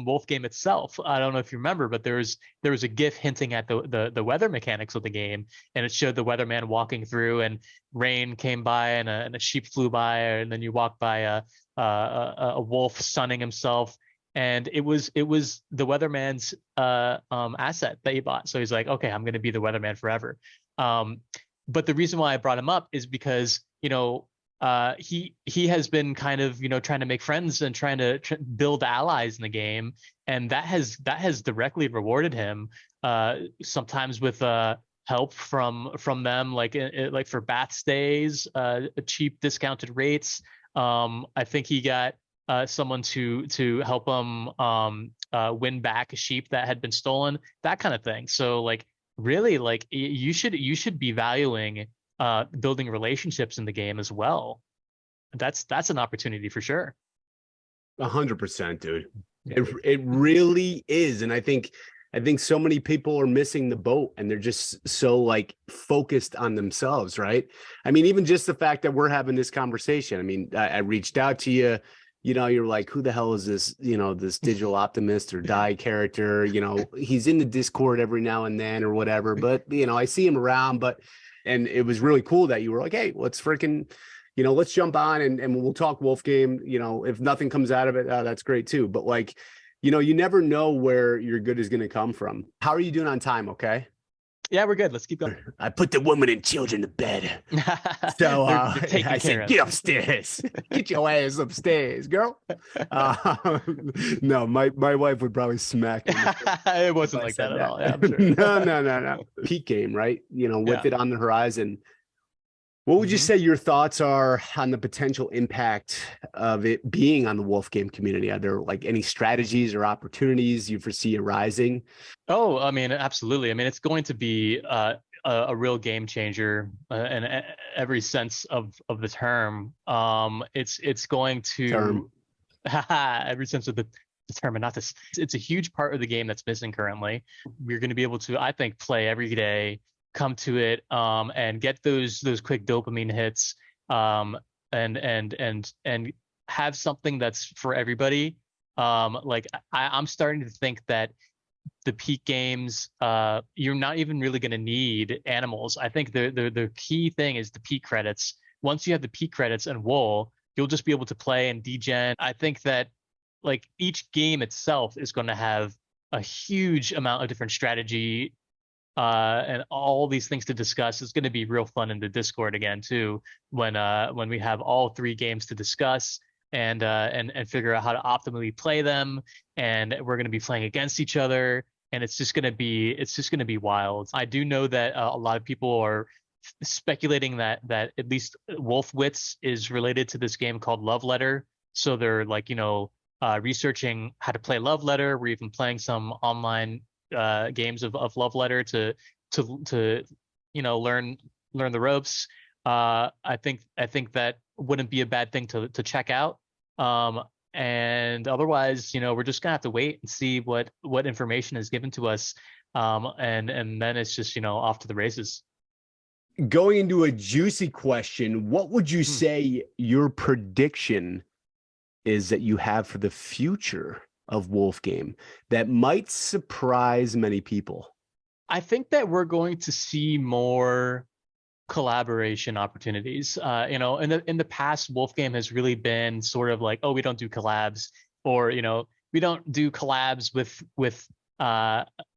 Wolf Game itself. I don't know if you remember, but there was a GIF hinting at the weather mechanics of the game, and it showed the Weatherman walking through, and rain came by, and a sheep flew by, and then you walk by a wolf sunning himself, and it was the Weatherman's asset that he bought. So he's like, okay, I'm going to be the Weatherman forever. But the reason why I brought him up is because, you know, he has been kind of, you know, trying to make friends and trying to build allies in the game, and that has directly rewarded him. Sometimes with help from them, like like for bath stays, cheap discounted rates. I think he got someone to help him win back a sheep that had been stolen, that kind of thing. So like really, like you should be valuing building relationships in the game as well. That's an opportunity for sure. 100%, dude. It really is. And I think so many people are missing the boat, and they're just so like focused on themselves, right? I mean, even just the fact that we're having this conversation. I mean, I reached out to you, you're like, who the hell is this, this digital optimist or die character? He's in the Discord every now and then or whatever, but I see him around, and it was really cool that you were like, hey, let's freaking, let's jump on and we'll talk Wolf Game. If nothing comes out of it, that's great too. But like, you never know where your good is going to come from. How are you doing on time? Okay. Yeah, we're good. Let's keep going. I put the women and children to bed. So they're I said, get upstairs. Get your ass upstairs, girl. No, my wife would probably smack me. It wasn't like that at all. Yeah, I'm sure. No. Peak game, right? With it on the horizon. What would you say your thoughts are on the potential impact of it being on the Wolf Game community? Are there like any strategies or opportunities you foresee arising? Oh, I mean, absolutely. I mean, it's going to be a real game changer in every sense of the term. It's going to every sense of the term, and not this. It's a huge part of the game that's missing currently. We're going to be able to, I think, play every day, come to it, and get those quick dopamine hits, and have something that's for everybody. Like I'm starting to think that the peak games, you're not even really going to need animals. I think the key thing is the peak credits. Once you have the peak credits and wool, you'll just be able to play and degen. I think that like each game itself is going to have a huge amount of different strategy and all these things to discuss. It's going to be real fun in the Discord again too, when we have all three games to discuss and figure out how to optimally play them. And we're going to be playing against each other, and it's just going to be wild. I do know that a lot of people are speculating that at least Wolfwitz is related to this game called Love Letter. So they're like, researching how to play Love Letter. We're even playing some online games of Love Letter to learn the ropes. I think that wouldn't be a bad thing to check out. And otherwise, we're just gonna have to wait and see what information is given to us. And then it's just, off to the races. Going into a juicy question, what would you say your prediction is that you have for the future of Wolf Game that might surprise many people? I think that we're going to see more collaboration opportunities. In the past, Wolf Game has really been sort of like, oh, we don't do collabs, or we don't do collabs with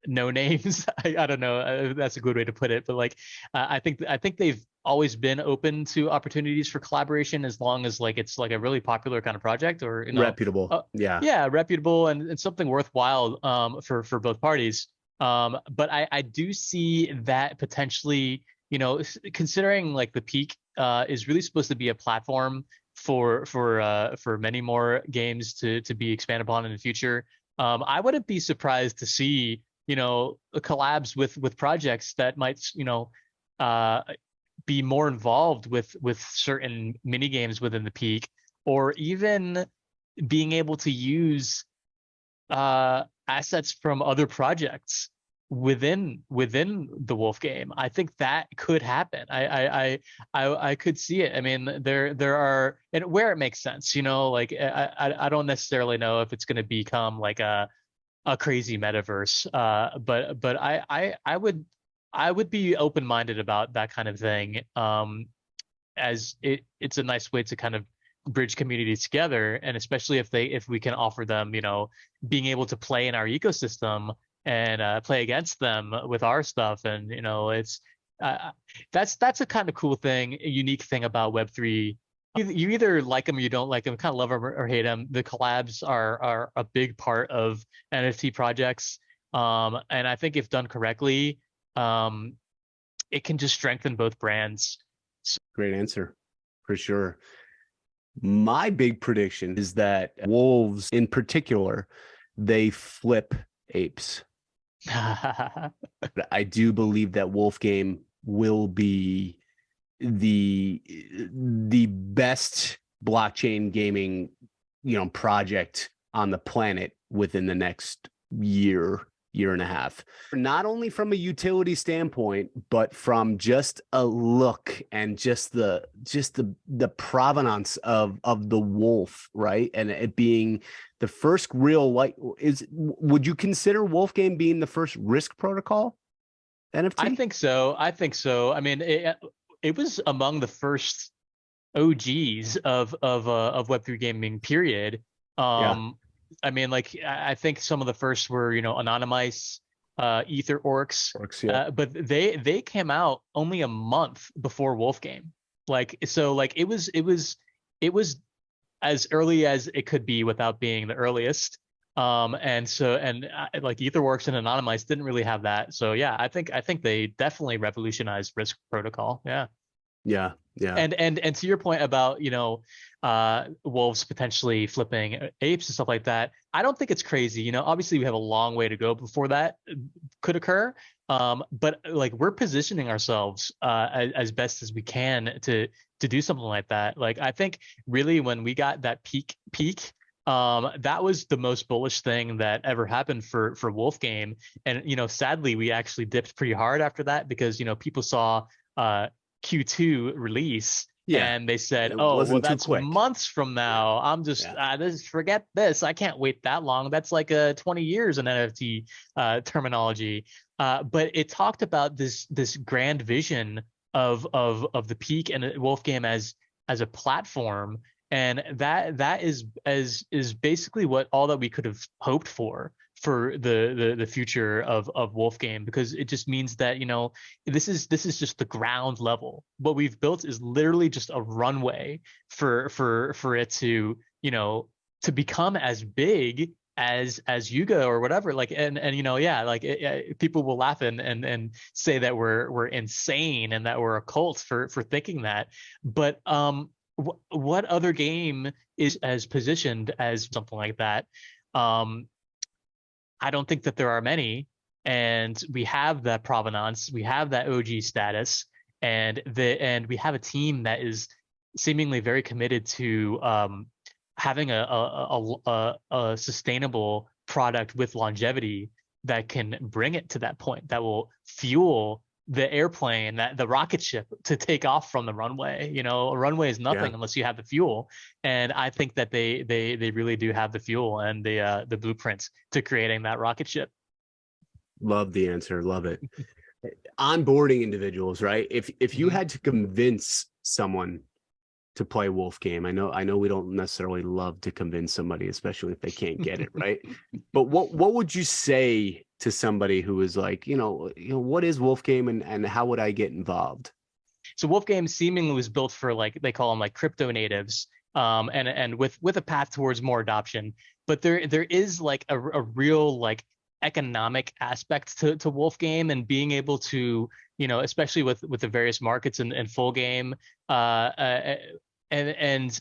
no names. I don't know. That's a good way to put it. But like, I think they've always been open to opportunities for collaboration, as long as like it's like a really popular kind of project, or reputable. Yeah, reputable and something worthwhile for both parties. But I do see that potentially, considering like the Peak is really supposed to be a platform for many more games to be expanded upon in the future. I wouldn't be surprised to see, collabs with projects that might, be more involved with certain mini games within the Peak, or even being able to use assets from other projects within the Wolf Game. I think that could happen. I could see it. I mean, there are, and where it makes sense, like I don't necessarily know if it's going to become like a crazy metaverse, but I would be open-minded about that kind of thing, as it's a nice way to kind of bridge communities together, and especially if we can offer them, being able to play in our ecosystem and play against them with our stuff. And it's that's a kind of cool thing, a unique thing about Web3. You either like them or you don't like them, kind of love them or hate them. The collabs are a big part of NFT projects, and I think if done correctly, it can just strengthen both brands. Great answer, for sure. My big prediction is that wolves in particular, they flip apes. I do believe that Wolf Game will be the best blockchain gaming, project on the planet within the next year and a half. Not only from a utility standpoint, but from just a look and just the provenance of the wolf, right? And it being the first real, would you consider Wolf Game being the first risk protocol NFT? I think so. I mean, it was among the first OGs of Web3 gaming, period. I mean, like, I think some of the first were, Anonymous, Ether Orcs, but they came out only a month before Wolf Game. Like, so like it was as early as it could be without being the earliest. And like Etherworks and Anonymous didn't really have that. So yeah, I think they definitely revolutionized risk protocol. Yeah. Yeah. And to your point about, wolves potentially flipping apes and stuff like that, I don't think it's crazy. Obviously we have a long way to go before that could occur. But like we're positioning ourselves as best as we can to do something like that. Like I think really when we got that peak, that was the most bullish thing that ever happened for Wolf Game. And sadly we actually dipped pretty hard after that because people saw Q2 release. Yeah. And they said, "Oh, well, that's months from now. I'm just forget this. I can't wait that long. That's like 20 years in NFT terminology." But it talked about this grand vision of the peak and Wolf Game as a platform, and that is basically what all that we could have hoped for the future of Wolf Game, because it just means that this is just the ground level. What we've built is literally just a runway for it to to become as big as Yuga or whatever. Like and people will laugh and say that we're insane and that we're a cult for thinking that, but what other game is as positioned as something like that? I don't think that there are many, and we have that provenance, we have that OG status, and we have a team that is seemingly very committed to having a sustainable product with longevity that can bring it to that point, that will fuel the airplane, that the rocket ship to take off from the runway. A runway is nothing unless you have the fuel. And I think that they really do have the fuel and the blueprints to creating that rocket ship. Love the answer. Love it. Onboarding individuals, right? If you had to convince someone to play Wolf Game, I know we don't necessarily love to convince somebody, especially if they can't get it, right? But what would you say to somebody who is like, what is Wolf Game and how would I get involved? So Wolf Game seemingly was built for, like, they call them like crypto natives, and with a path towards more adoption. But there is like a real like economic aspect to Wolf Game, and being able to, especially with the various markets and full game, and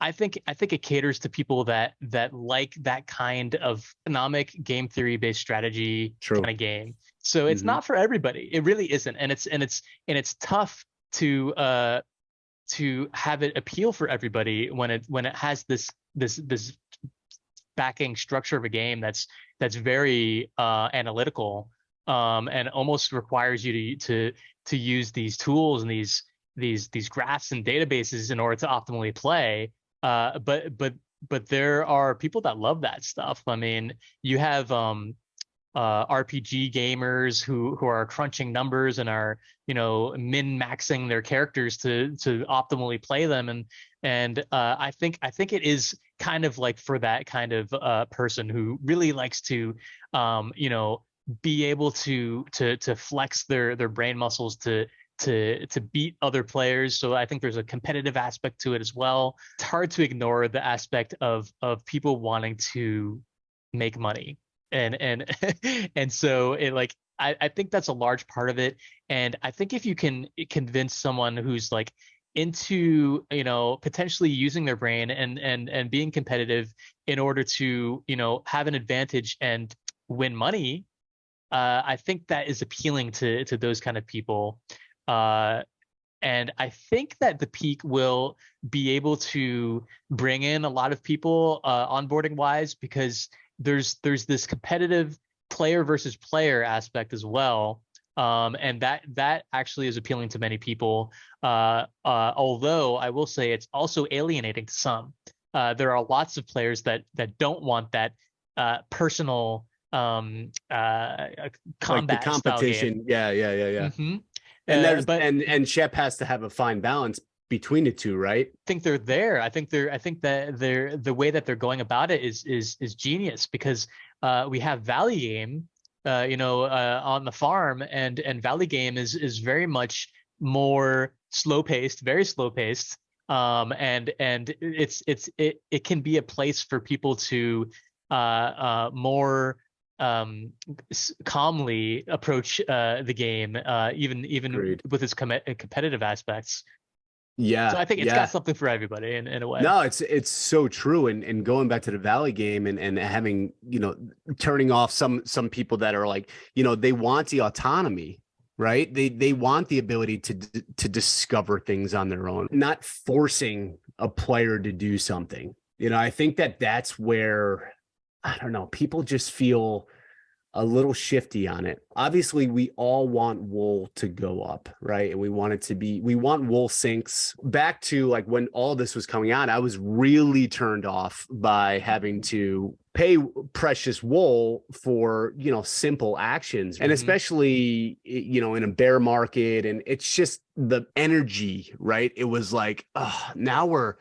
I think it caters to people that like that kind of economic game theory based strategy kind of game. So it's not for everybody. It really isn't, and it's tough to have it appeal for everybody when it has this backing structure of a game that's very analytical, and almost requires you to use these tools and these graphs and databases in order to optimally play. But there are people that love that stuff. I mean, you have RPG gamers who are crunching numbers and are min-maxing their characters to optimally play them, and I think it is kind of like for that kind of person who really likes to be able to flex their brain muscles to beat other players. So I think there's a competitive aspect to it as well. It's hard to ignore the aspect of people wanting to make money, and so it, like, I think that's a large part of it. And I think if you can convince someone who's like into, potentially using their brain and being competitive in order to, have an advantage and win money, I think that is appealing to those kind of people. And I think that the peak will be able to bring in a lot of people onboarding wise, because there's this competitive player versus player aspect as well. And that actually is appealing to many people. Although I will say it's also alienating to some. There are lots of players that don't want that personal combat like the competition. Yeah. Mm-hmm. And Shep has to have a fine balance between the two, right? I think they're there. I think that they're the way that they're going about it is genius, because we have Valley Game, on the farm, and Valley Game is very much more slow paced, very slow paced. And it can be a place for people to more calmly approach the game, even Agreed. with its competitive aspects. Yeah. So I think it's got something for everybody in a way. No, it's so true. And going back to the Valley Game and having, turning off some people that are like, they want the autonomy, right? They want the ability to discover things on their own, not forcing a player to do something. I think that's where, I don't know, people just feel a little shifty on it. Obviously, we all want wool to go up, right? And we want wool sinks. Back to like when all this was coming out, I was really turned off by having to pay precious wool for, simple actions. And especially, in a bear market. And it's just the energy, right? It was like, oh, now we're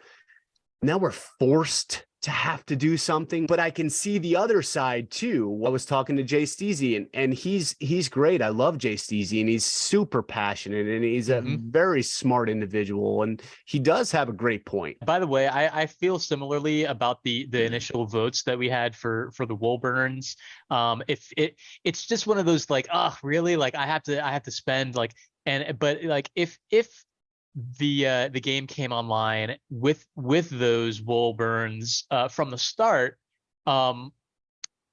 forced to have to do something. But I can see the other side too. I was talking to Jay Steezy, and he's great. I love Jay Steezy, and he's super passionate, and he's a very smart individual, and he does have a great point. By the way, I feel similarly about the initial votes that we had for the wool burns. If it's just one of those like, oh really, like I have to spend like, but like if the game came online with those wool burns from the start,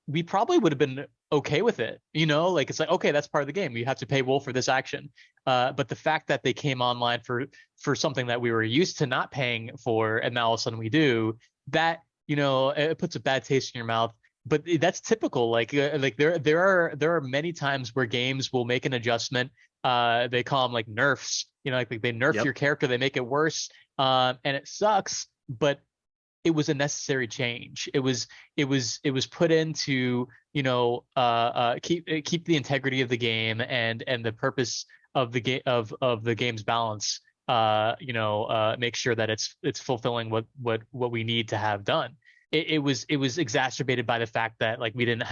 we probably would have been okay with it. Like it's like, okay, that's part of the game. You have to pay wool for this action. But the fact that they came online for something that we were used to not paying for, and now all of a sudden we do, that it puts a bad taste in your mouth. But that's typical. Like there are many times where games will make an adjustment. They call them like nerfs. Like they nerf your character, they make it worse, and it sucks. But it was a necessary change. It was put in to keep the integrity of the game and the purpose of the game of the game's balance. Make sure that it's fulfilling what we need to have done. It was exacerbated by the fact that like we didn't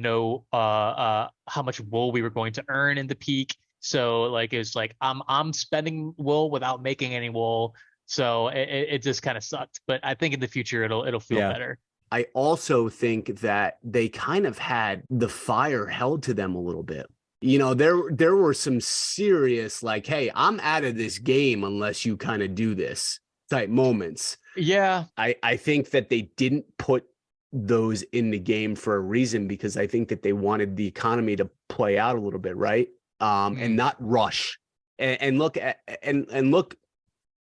know how much wool we were going to earn in the peak. So like it's like I'm spending wool without making any wool. So it just kind of sucked. But I think in the future it'll feel better. I also think that they kind of had the fire held to them a little bit. There were some serious like, hey, I'm out of this game unless you kind of do this type moments. Yeah. I think that they didn't put those in the game for a reason, because I think that they wanted the economy to play out a little bit, right? And not rush and look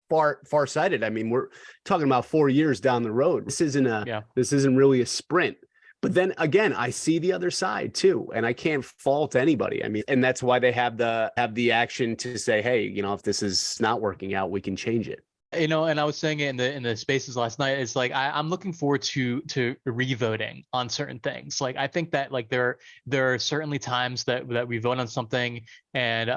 far-sighted. I mean, we're talking about 4 years down the road. This isn't really a sprint. But then again, I see the other side too, and I can't fault anybody. I mean, and that's why they have the action to say, hey, if this is not working out, we can change it. And I was saying it in the spaces last night. It's like I'm looking forward to revoting on certain things. Like I think that like there are certainly times that we vote on something and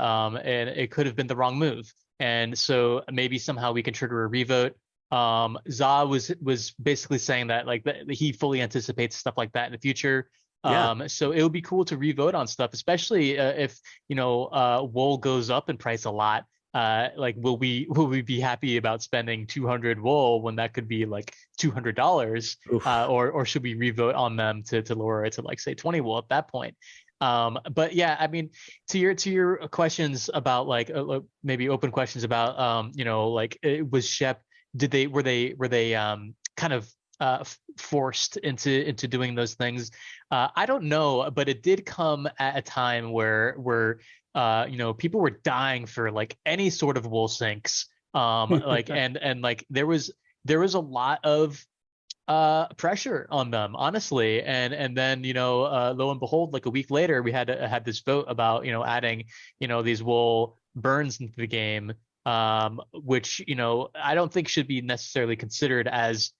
it could have been the wrong move, and so maybe somehow we can trigger a revote. Za was basically saying that like that he fully anticipates stuff like that in the future. So it would be cool to revote on stuff, especially if wool goes up in price a lot. Like will we be happy about spending 200 wool when that could be like $200, or should we revote on them to lower it to like say 20 wool at that point? But yeah, I mean, to your questions about like maybe open questions about like was Shep, were they kind of forced into doing those things? I don't know, but it did come at a time where people were dying for like any sort of wool sinks, like and like there was a lot of pressure on them, honestly. And then lo and behold, like a week later we had this vote about adding these wool burns into the game, which I don't think should be necessarily considered as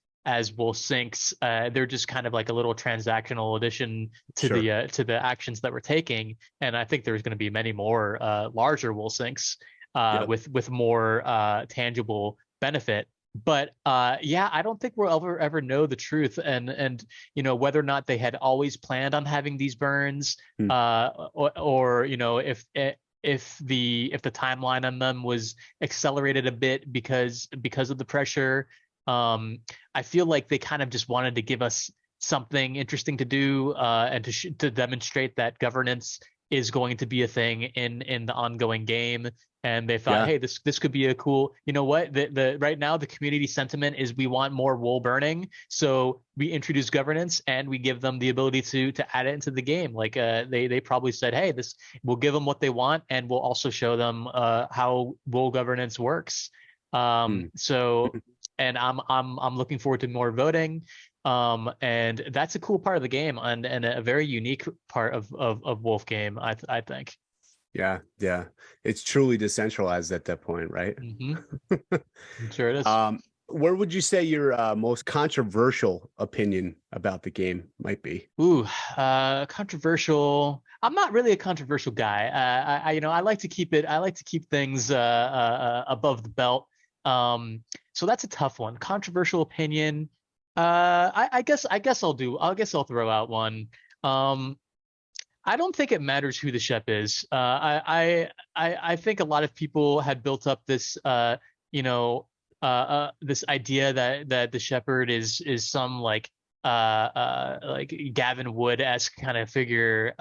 wool sinks. They're just kind of like a little transactional addition to Sure. the actions that we're taking. And I think there's going to be many more larger wool sinks Yep. with more tangible benefit. But yeah, I don't think we'll ever know the truth, and whether or not they had always planned on having these burns, Hmm. or if the timeline on them was accelerated a bit because of the pressure. I feel like they kind of just wanted to give us something interesting to do, and to demonstrate that governance is going to be a thing in the ongoing game. And they thought, Yeah. hey, this could be a cool, what, the right now the community sentiment is we want more wool burning, so we introduce governance and we give them the ability to add it into the game. Like they probably said, hey, this, we'll give them what they want, and we'll also show them how wool governance works. So, and I'm looking forward to more voting. And that's a cool part of the game, and a very unique part of Wolf game, I think. Yeah. Yeah. It's truly decentralized at that point, right? I'm sure it is. Where would you say your most controversial opinion about the game might be? Ooh, controversial. I'm not really a controversial guy. I like to keep it. I like to keep things above the belt. So that's a tough one. Controversial opinion. I guess I'll throw out one. I don't think it matters who the Shep is. I think a lot of people had built up this this idea that the Shepherd is some like Gavin Wood-esque kind of figure.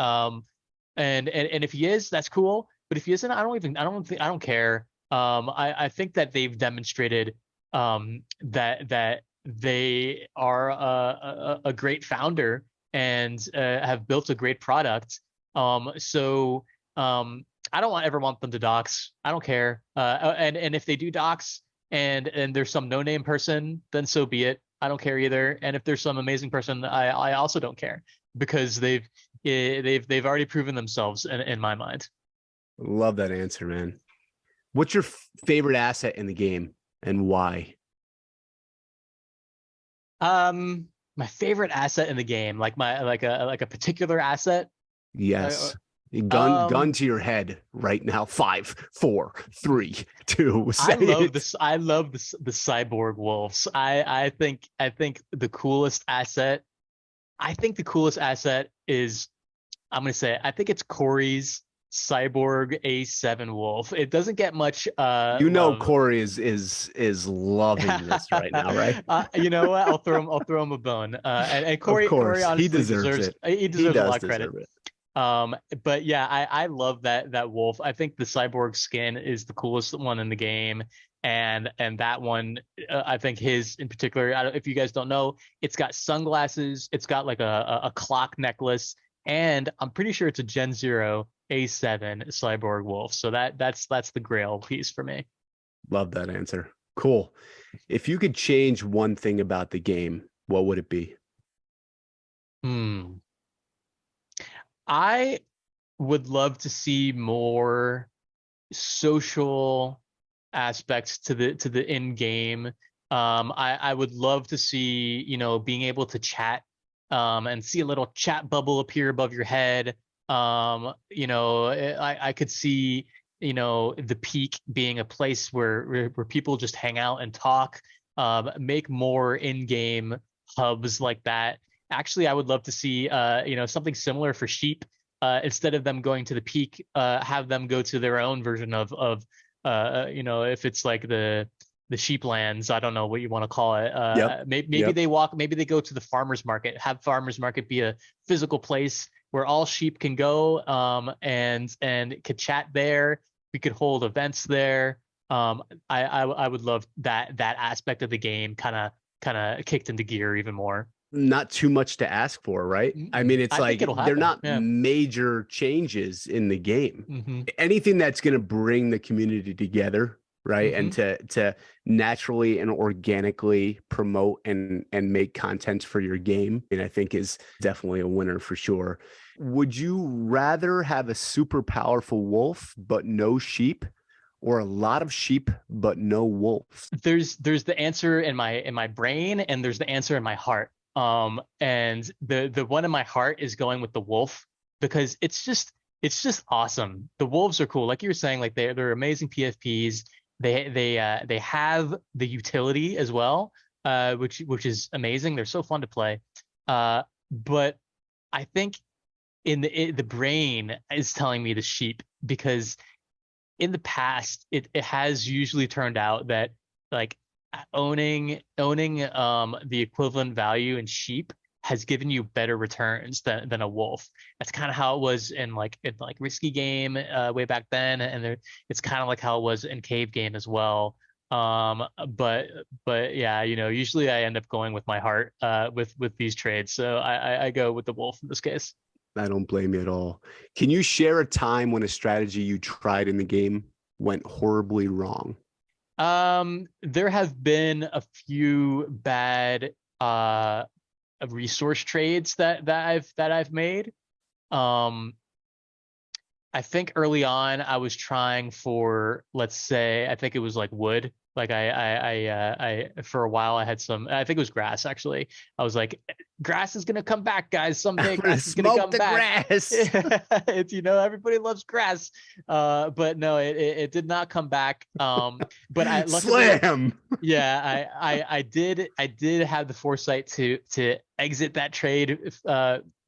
And if he is, that's cool. But if he isn't, I don't care. I think that they've demonstrated that they are a great founder and have built a great product. So I don't ever want them to dox. I don't care. And if they do dox and there's some no-name person, then so be it. I don't care either. And if there's some amazing person, I also don't care, because they've already proven themselves in my mind. Love that answer, man. What's your favorite asset in the game and why? My favorite asset in the game, like a particular asset. Yes. Gun to your head right now. 5, 4, 3, 2. I love this. I love this, the cyborg wolves. I think the coolest asset. I think the coolest asset is, I'm gonna say, I think it's Corey's cyborg A7 wolf. It doesn't get much love. Corey is loving this right now, right? You know what? I'll throw him a bone. And Corey, of course, Corey honestly he deserves it. He deserves a lot of deserve credit. it. But yeah, I love that wolf. I think the cyborg skin is the coolest one in the game, and that one, I think his in particular. If you guys don't know, it's got sunglasses, it's got like a clock necklace, and I'm pretty sure it's a Gen 0 A7 cyborg wolf. So that's the grail piece for me. Love that answer. Cool. If you could change one thing about the game, what would it be? I would love to see more social aspects to the in game. I would love to see, being able to chat, and see a little chat bubble appear above your head. I could see, the peak being a place where people just hang out and talk. Make more in-game hubs like that. Actually, I would love to see, something similar for sheep. Instead of them going to the peak, have them go to their own version of if it's like the sheep lands, I don't know what you want to call it. Maybe they walk, maybe they go to the farmer's market, have farmer's market be a physical place, where all sheep can go, and could chat there. We could hold events there. I would love that aspect of the game kind of kicked into gear even more. Not too much to ask for, right? I mean, it's I think like it'll they're happen. not Yeah. major changes in the game. Hmm. Anything that's going to bring the community together, right? And Hmm. to naturally and organically promote and make content for your game, and I think is definitely a winner for sure. Would you rather have a super powerful wolf but no sheep, or a lot of sheep but no wolves? There's the answer in my brain, and there's the answer in my heart. And the one in my heart is going with the wolf, because it's just awesome. The wolves are cool, like you were saying, like they're amazing PFPs. They have the utility as well, which is amazing. They're so fun to play. But I think the brain is telling me the sheep, because in the past it has usually turned out that, like, owning the equivalent value in sheep has given you better returns than a wolf. That's kind of how it was in risky game way back then, and it's kind of like how it was in cave game as well. But yeah, usually I end up going with my heart with these trades, so I go with the wolf in this case. I don't blame you at all. Can you share a time when a strategy you tried in the game went horribly wrong? There have been a few bad resource trades that I've made. Um, I think early on I was trying for, let's say, I think it was like wood. Like I for a while I had some, I think it was grass actually. I was like, grass is gonna come back, guys. I'm Someday gonna grass is gonna smoke come the back. grass. It's, everybody loves grass. But no, it did not come back. But I luckily, Slam. yeah, I did have the foresight to exit that trade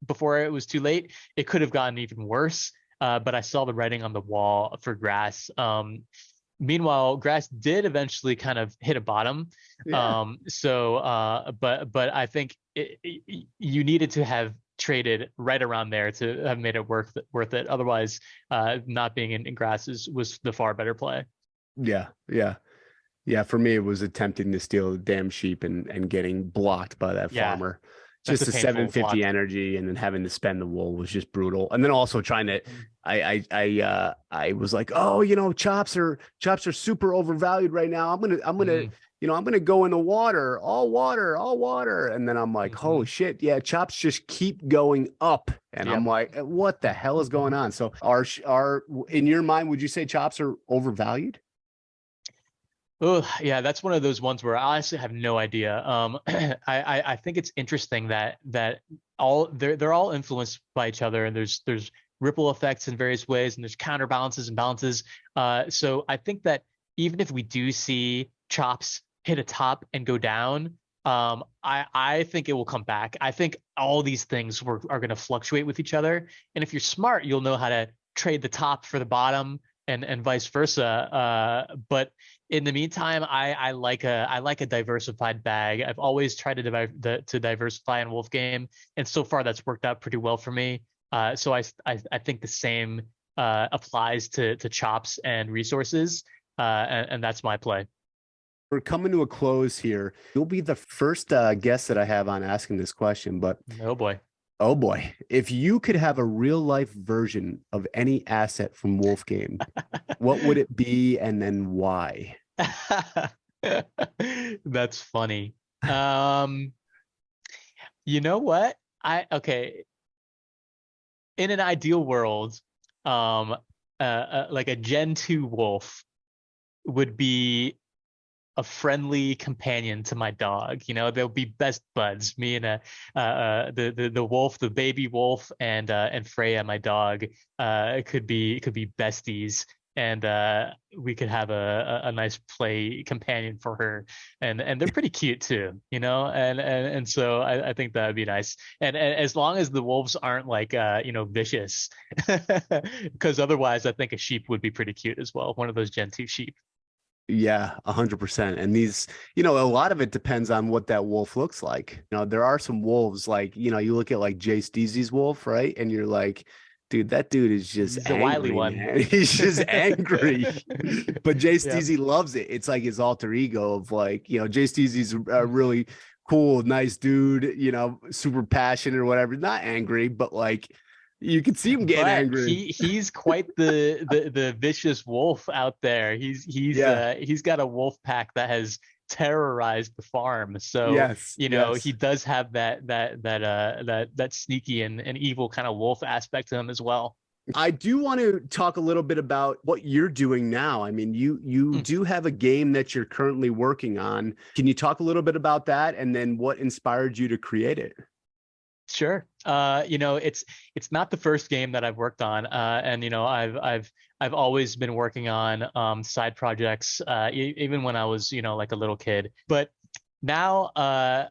before it was too late. It could have gotten even worse. But I saw the writing on the wall for grass. Meanwhile, grass did eventually kind of hit a bottom. Yeah. But I think you needed to have traded right around there to have made it worth it. Otherwise, not being in grass was the far better play. Yeah. Yeah. Yeah. For me, it was attempting to steal the damn sheep and getting blocked by that Yeah, farmer. that's Just a the painful 750 block. energy and then having to spend the wool was just brutal. And then also trying to, I was like, oh, chops are super overvalued right now. Mm-hmm. I'm gonna go in the water, all water, all water. And then I'm like, Mm-hmm. holy shit, yeah, chops just keep going up. And I'm Yep. like, what the hell is going on? So are in your mind, would you say chops are overvalued? Oh, yeah, that's one of those ones where I honestly have no idea. I think it's interesting that all they're all influenced by each other, and there's ripple effects in various ways, and there's counterbalances and balances. So I think that even if we do see chops hit a top and go down, I think it will come back. I think all these things are going to fluctuate with each other, and if you're smart, you'll know how to trade the top for the bottom, and vice versa. But in the meantime, I like a diversified bag. I've always tried to diversify in Wolf game, and so far that's worked out pretty well for me. So I think the same applies to chops and resources, and that's my play. We're coming to a close here. You'll be the first guest that I have on asking this question, but Oh boy. oh boy, if you could have a real life version of any asset from Wolf Game, what would it be and then why? That's funny. Um, you know what? Okay. In an ideal world, um, like a Gen 2 wolf would be a friendly companion to my dog. They'll be best buds. Me and the wolf, the baby wolf, and Freya, my dog, could be besties, and we could have a nice play companion for her, and they're pretty cute too. And so I think that would be nice. And as long as the wolves aren't like vicious, because otherwise I think a sheep would be pretty cute as well. One of those Gen 2 sheep. Yeah, 100%. And these, a lot of it depends on what that wolf looks like. There are some wolves like, you look at like Jay Steezy's wolf, right? And you're like, dude, that dude is just He's a wily angry, one. man. He's just angry. But Jay Yep. Steezy loves it. It's like his alter ego of like, Jay Steezy's a really cool, nice dude, super passionate or whatever. Not angry, but like you can see him getting But angry. he's quite the vicious wolf out there. Yeah. He's got a wolf pack that has terrorized the farm. So, Yes. he Yes. does have that sneaky and evil kind of wolf aspect to him as well. I do want to talk a little bit about what you're doing now. I mean, you do have a game that you're currently working on. Can you talk a little bit about that and then what inspired you to create it? Sure. It's not the first game that I've worked on, and I've always been working on side projects, even when I was like a little kid. But now, I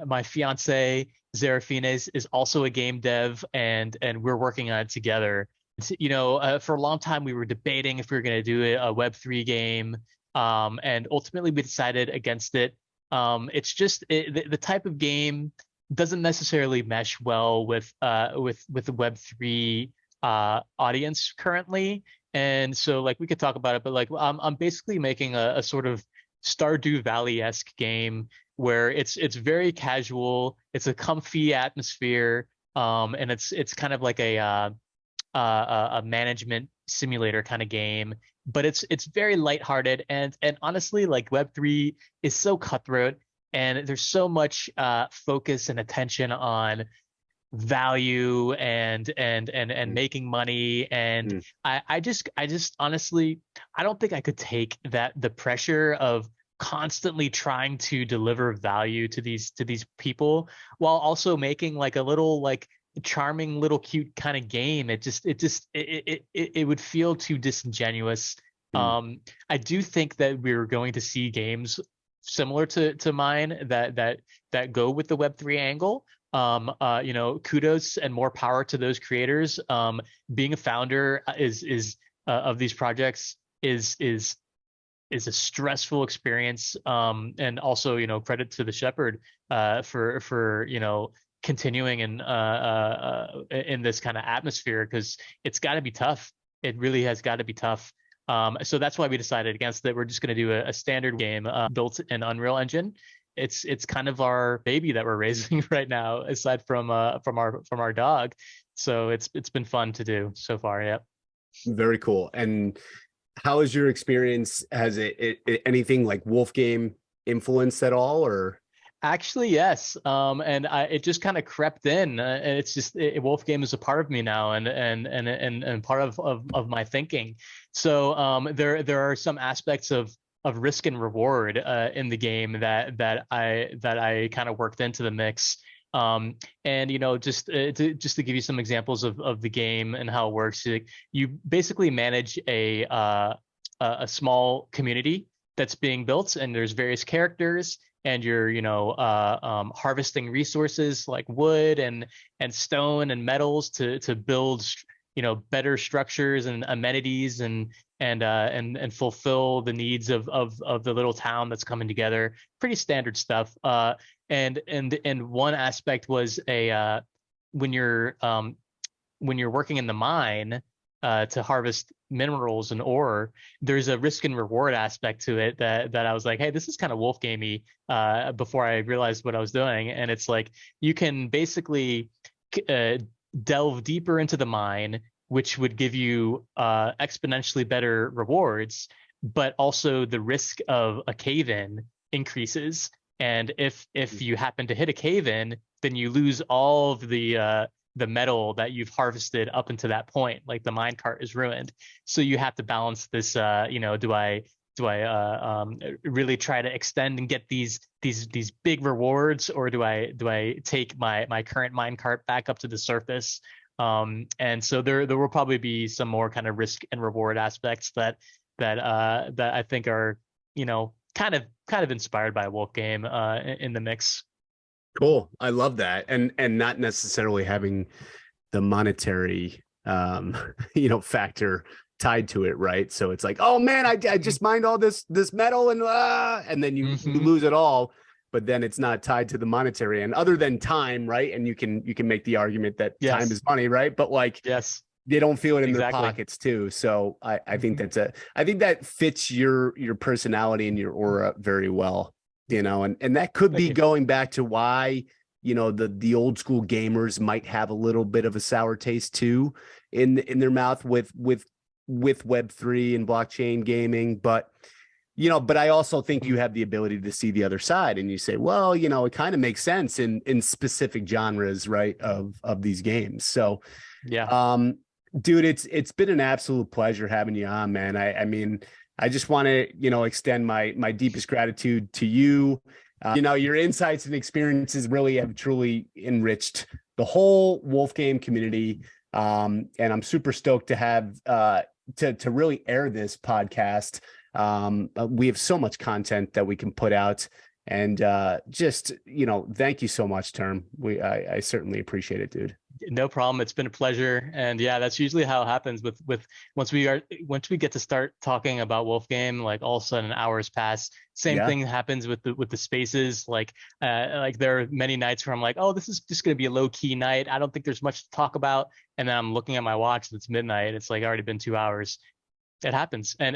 my fiance Zarafines is also a game dev, and we're working on it together. For a long time we were debating if we were going to do a Web3 game, and ultimately we decided against it. It's just the type of game doesn't necessarily mesh well with the Web3 audience currently. And so like we could talk about it, but like I'm basically making a sort of Stardew Valley-esque game where it's very casual, it's a comfy atmosphere, and it's kind of like a management simulator kind of game, but it's very lighthearted, and honestly like Web3 is so cutthroat, and there's so much focus and attention on value and making money, and Mm. I just honestly I don't think I could take the pressure of constantly trying to deliver value to these people while also making like a little like charming little cute kind of game. It would feel too disingenuous. Mm. I do think that we're going to see games similar to mine that go with the Web3 angle. Kudos and more power to those creators. Being a founder is of these projects is a stressful experience. And also, credit to the Shepherd for continuing in this kind of atmosphere, because it's got to be tough. It really has got to be tough. So that's why we decided against it. We're just going to do a standard game built in Unreal Engine. It's kind of our baby that we're raising right now, aside from our dog. So it's been fun to do so far. Yeah. Very cool. And how is your experience? Has it anything like Wolf Game influenced at all, or? Actually, yes. And it just kind of crept in. And it's just Wolf Game is a part of me now, and part of my thinking. So there are some aspects of risk and reward in the game that I kind of worked into the mix. And just to give you some examples of the game and how it works, you basically manage a small community that's being built, and there's various characters, and you're harvesting resources like wood and stone and metals to build better structures and amenities and fulfill the needs of the little town that's coming together. Pretty standard stuff. And one aspect was when you're working in the mine to harvest minerals and ore, there's a risk and reward aspect to it that I was like, hey, this is kind of wolf gamey, before I realized what I was doing. And it's like you can basically delve deeper into the mine, which would give you exponentially better rewards, but also the risk of a cave-in increases. And if you happen to hit a cave-in, then you lose all of the metal that you've harvested up until that point. Like the minecart is ruined. So you have to balance this. Do I really try to extend and get these big rewards, or do I take my current minecart back up to the surface? And so there will probably be some more kind of risk and reward aspects that I think are kind of inspired by a Wolf Game in the mix. Cool. I love that. And not necessarily having the monetary factor tied to it, right? So it's like, oh man, I just mined all this metal and then you lose it all. But then it's not tied to the monetary end, other than time, right? And you can make the argument that time is money, right? But like, they don't feel it in their pockets too. So I think I think that fits your personality and your aura very well, and that could be going back to why, the old school gamers might have a little bit of a sour taste too in their mouth with Web3 and blockchain gaming. But I also think you have the ability to see the other side, and you say, well, it kind of makes sense in specific genres, right, of these games. So, dude, it's been an absolute pleasure having you on, man. I mean, I just want to, extend my deepest gratitude to you. Your insights and experiences really have truly enriched the whole Wolf Game community. And I'm super stoked to have to really air this podcast. We have so much content that we can put out, and thank you so much, Term. I certainly appreciate it, dude. No problem. It's been a pleasure. And yeah, that's usually how it happens with once we get to start talking about Wolf Game, like all of a sudden hours pass. Same thing happens with the spaces. Like there are many nights where I'm like, oh, this is just going to be a low key night. I don't think there's much to talk about. And then I'm looking at my watch and it's midnight. It's like already been 2 hours. It happens, and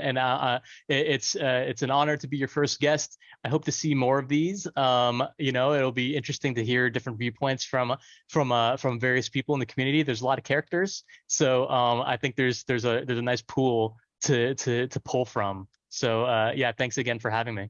it's an honor to be your first guest. I hope to see more of these. It'll be interesting to hear different viewpoints from various people in the community. There's a lot of characters, so I think there's a nice pool to pull from. So thanks again for having me.